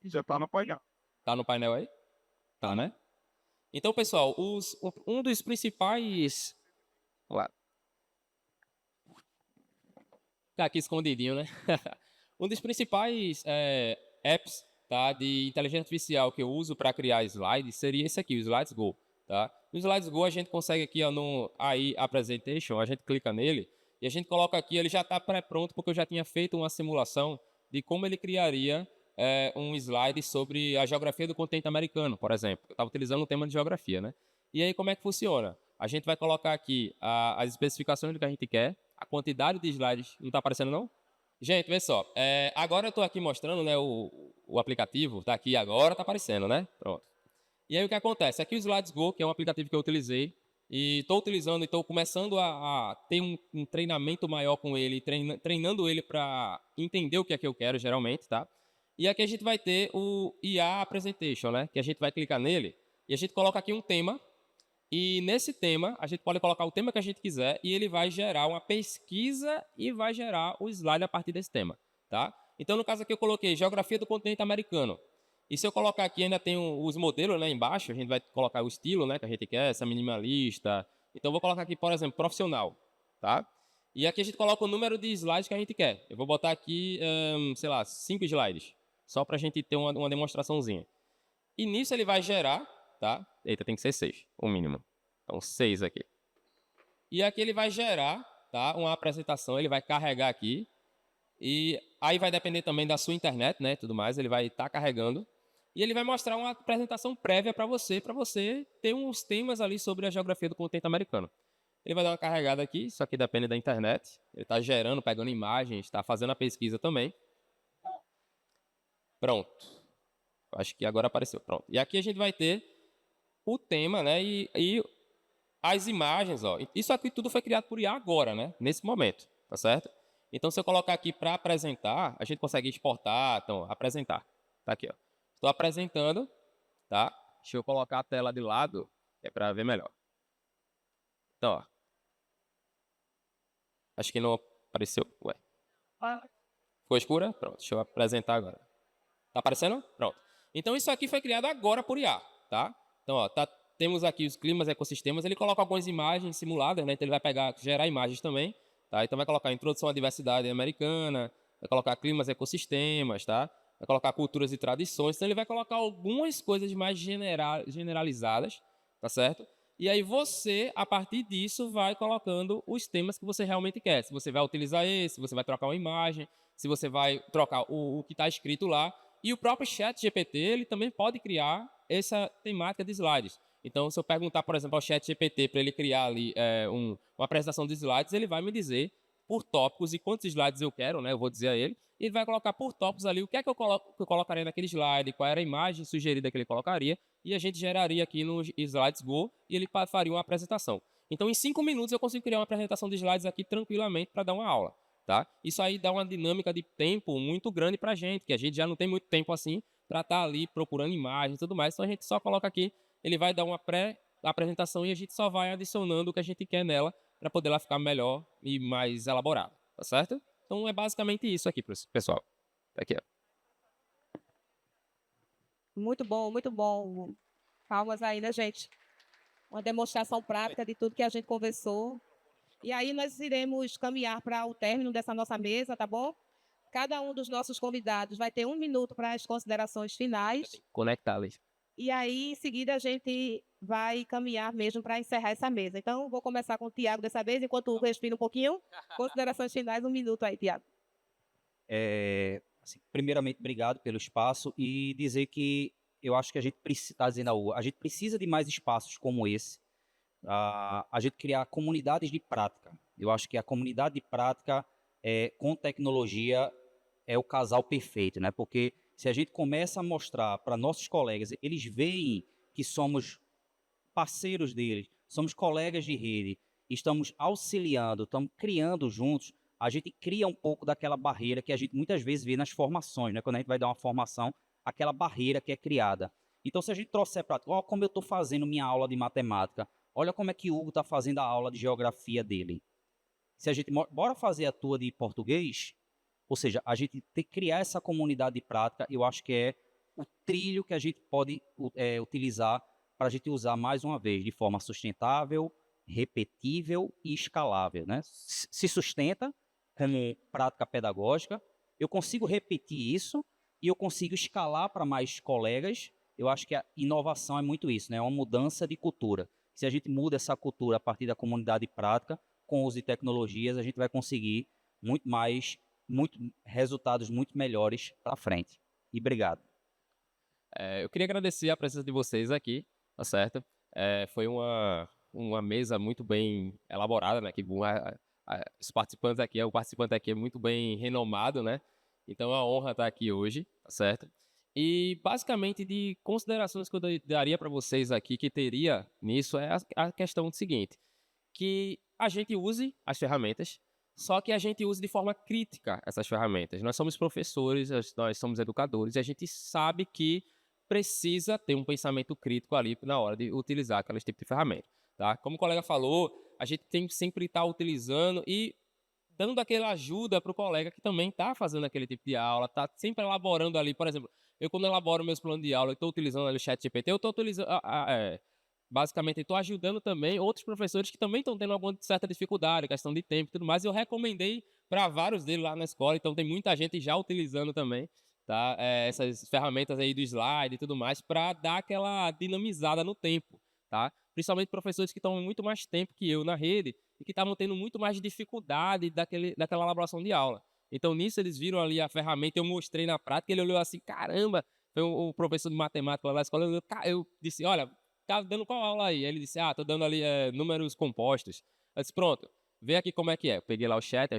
Já tá no painel. Tá no painel aí? Tá, né? Então, pessoal, um dos principais... Vamos lá. Tá aqui escondidinho, né? Um dos principais apps, tá, de inteligência artificial que eu uso para criar slides seria esse aqui, o Slides Go. Tá? No Slides Go, a gente consegue aqui ó, no AI Presentation, a gente clica nele e a gente coloca aqui, ele já está pré-pronto porque eu já tinha feito uma simulação de como ele criaria um slide sobre a geografia do continente americano, por exemplo. Eu estava utilizando o tema de geografia, né? E aí, como é que funciona? A gente vai colocar aqui as especificações do que a gente quer, a quantidade de slides não está aparecendo, não? Gente, vê só. Agora eu estou aqui mostrando, né, o aplicativo. Está aqui agora, está aparecendo, né? Pronto. E aí o que acontece? Aqui o Slides Go, que é um aplicativo que eu utilizei, e estou utilizando e estou começando a ter um treinamento maior com ele, treinando ele para entender o que é que eu quero, geralmente, tá? E aqui a gente vai ter o IA Presentation, né? Que a gente vai clicar nele e a gente coloca aqui um tema. E nesse tema, a gente pode colocar o tema que a gente quiser e ele vai gerar uma pesquisa e vai gerar o slide a partir desse tema, tá? Então, no caso aqui, eu coloquei Geografia do Continente Americano. E se eu colocar aqui, ainda tem os modelos, né, embaixo, a gente vai colocar o estilo, né, que a gente quer, essa minimalista. Então, eu vou colocar aqui, por exemplo, profissional, tá? E aqui a gente coloca o número de slides que a gente quer. Eu vou botar aqui, sei lá, 5 slides, só para a gente ter uma demonstraçãozinha. E nisso ele vai gerar, tá? Eita, tem que ser 6, o mínimo. Então, 6 aqui. E aqui ele vai gerar, tá, uma apresentação, ele vai carregar aqui. E aí vai depender também da sua internet, né, tudo mais, ele vai estar carregando. E ele vai mostrar uma apresentação prévia para você ter uns temas ali sobre a geografia do continente americano. Ele vai dar uma carregada aqui, isso aqui depende da internet. Ele está gerando, pegando imagens, está fazendo a pesquisa também. Pronto. Acho que agora apareceu. Pronto. E aqui a gente vai ter o tema, né, e as imagens. Ó. Isso aqui tudo foi criado por IA agora, né, nesse momento, tá certo? Então, se eu colocar aqui para apresentar, a gente consegue exportar, então, apresentar. Tá aqui, ó. Estou apresentando, tá? Deixa eu colocar a tela de lado, que é para ver melhor. Então, ó. Acho que não apareceu. Ué. Ficou escura? Pronto, deixa eu apresentar agora. Tá aparecendo? Pronto. Então, isso aqui foi criado agora por IA, tá? Então, ó, temos aqui os climas, ecossistemas. Ele coloca algumas imagens simuladas, né? Então, ele vai gerar imagens também. Tá? Então, vai colocar introdução à diversidade americana, vai colocar climas, ecossistemas, tá? Vai colocar culturas e tradições. Então, ele vai colocar algumas coisas mais generalizadas, tá certo? E aí você, a partir disso, vai colocando os temas que você realmente quer. Se você vai utilizar esse, se você vai trocar uma imagem, se você vai trocar o que está escrito lá. E o próprio ChatGPT, ele também pode criar essa temática de slides. Então, se eu perguntar, por exemplo, ao ChatGPT para ele criar ali uma apresentação de slides, ele vai me dizer por tópicos e quantos slides eu quero, né? Eu vou dizer a ele. E ele vai colocar por tópicos ali o que é que eu colocaria naquele slide, qual era a imagem sugerida que ele colocaria. E a gente geraria aqui no Slides Go e ele faria uma apresentação. Então, em 5 minutos, eu consigo criar uma apresentação de slides aqui tranquilamente para dar uma aula. Tá? Isso aí dá uma dinâmica de tempo muito grande para a gente, que a gente já não tem muito tempo assim para estar ali procurando imagens e tudo mais. Então, a gente só coloca aqui, ele vai dar uma pré-apresentação e a gente só vai adicionando o que a gente quer nela para poder ela ficar melhor e mais elaborada, tá certo? Então, é basicamente isso aqui, pessoal. Tá aqui, ó. Muito bom, muito bom. Palmas aí, né, gente? Uma demonstração prática de tudo que a gente conversou. E aí nós iremos caminhar para o término dessa nossa mesa, tá bom? Cada um dos nossos convidados vai ter 1 minuto para as considerações finais. Conectar, Alice. E aí, em seguida, a gente vai caminhar mesmo para encerrar essa mesa. Então, vou começar com o Tiago dessa vez, enquanto o Hugo respira um pouquinho. Considerações finais, 1 minuto aí, Tiago. Assim, primeiramente, obrigado pelo espaço e dizer que eu acho que a gente está dizendo a Hugo, a gente precisa de mais espaços como esse. A gente criar comunidades de prática. Eu acho que a comunidade de prática com tecnologia é o casal perfeito, né? Porque se a gente começa a mostrar para nossos colegas, eles veem que somos parceiros deles, somos colegas de rede, estamos auxiliando, estamos criando juntos, a gente cria um pouco daquela barreira que a gente muitas vezes vê nas formações, né? Quando a gente vai dar uma formação, aquela barreira que é criada. Então, se a gente trouxer prática, olha como eu estou fazendo minha aula de matemática, olha como é que o Hugo está fazendo a aula de geografia dele. Se a gente, bora fazer a tua de português, ou seja, a gente tem que criar essa comunidade de prática, eu acho que é o trilho que a gente pode utilizar para a gente usar mais uma vez, de forma sustentável, repetível e escalável, né? Se sustenta como prática pedagógica, eu consigo repetir isso e eu consigo escalar para mais colegas. Eu acho que a inovação é muito isso, né? É uma mudança de cultura. Se a gente muda essa cultura a partir da comunidade de prática, com uso de tecnologias, a gente vai conseguir resultados muito melhores para frente. E obrigado. Eu queria agradecer a presença de vocês aqui, tá certo? Foi uma mesa muito bem elaborada, né? Que os participantes aqui, o participante aqui é muito bem renomado, né? Então é uma honra estar aqui hoje, tá certo? E basicamente de considerações que eu daria para vocês aqui que teria nisso é a questão do seguinte, que a gente use as ferramentas, só que a gente use de forma crítica essas ferramentas. Nós somos professores, nós somos educadores e a gente sabe que precisa ter um pensamento crítico ali na hora de utilizar aqueles tipos de ferramenta, tá? Como o colega falou, a gente tem que sempre estar utilizando e dando aquela ajuda para o colega que também está fazendo aquele tipo de aula, está sempre elaborando ali, por exemplo, eu quando elaboro meus planos de aula, eu estou utilizando ali o ChatGPT, eu estou utilizando, basicamente, estou ajudando também outros professores que também estão tendo alguma certa dificuldade, questão de tempo e tudo mais, e eu recomendei para vários deles lá na escola, então tem muita gente já utilizando também, tá? Essas ferramentas aí do slide e tudo mais, para dar aquela dinamizada no tempo, tá? Principalmente professores que estão muito mais tempo que eu na rede e que estavam tendo muito mais dificuldade daquela elaboração de aula. Então, nisso, eles viram ali a ferramenta, eu mostrei na prática, ele olhou assim, caramba, foi o professor de matemática lá da escola, eu disse, olha, tá dando qual aula aí? Ele disse, tô dando ali números compostos. Eu disse, pronto, vê aqui como é que é. Eu peguei lá o chat,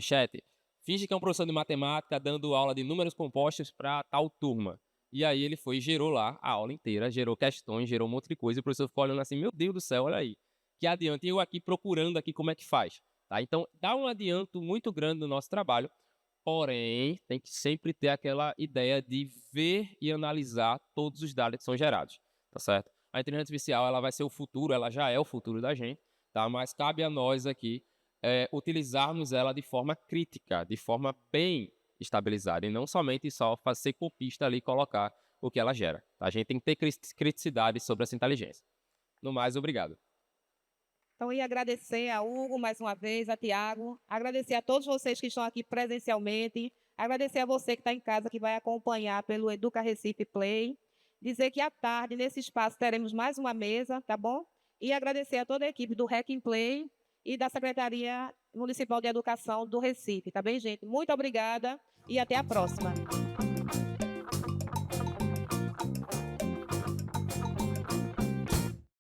finge que é um professor de matemática dando aula de números compostos para tal turma. E aí ele foi e gerou lá a aula inteira, gerou questões, gerou um monte de coisa, e o professor ficou olhando assim, meu Deus do céu, olha aí. Que adianta, e eu aqui procurando aqui como é que faz. Tá? Então, dá um adianto muito grande no nosso trabalho, porém, tem que sempre ter aquela ideia de ver e analisar todos os dados que são gerados, tá certo? A inteligência artificial, ela vai ser o futuro, ela já é o futuro da gente, tá? Mas cabe a nós aqui utilizarmos ela de forma crítica, de forma bem estabilizada, e não somente só fazer copista ali e colocar o que ela gera. Tá? A gente tem que ter criticidade sobre essa inteligência. No mais, obrigado. Então, ia agradecer a Hugo mais uma vez, a Tiago, agradecer a todos vocês que estão aqui presencialmente, agradecer a você que está em casa, que vai acompanhar pelo Educa Recife Play, dizer que à tarde, nesse espaço, teremos mais uma mesa, tá bom? E agradecer a toda a equipe do Hack Play e da Secretaria Municipal de Educação do Recife, tá bem, gente? Muito obrigada e até a próxima.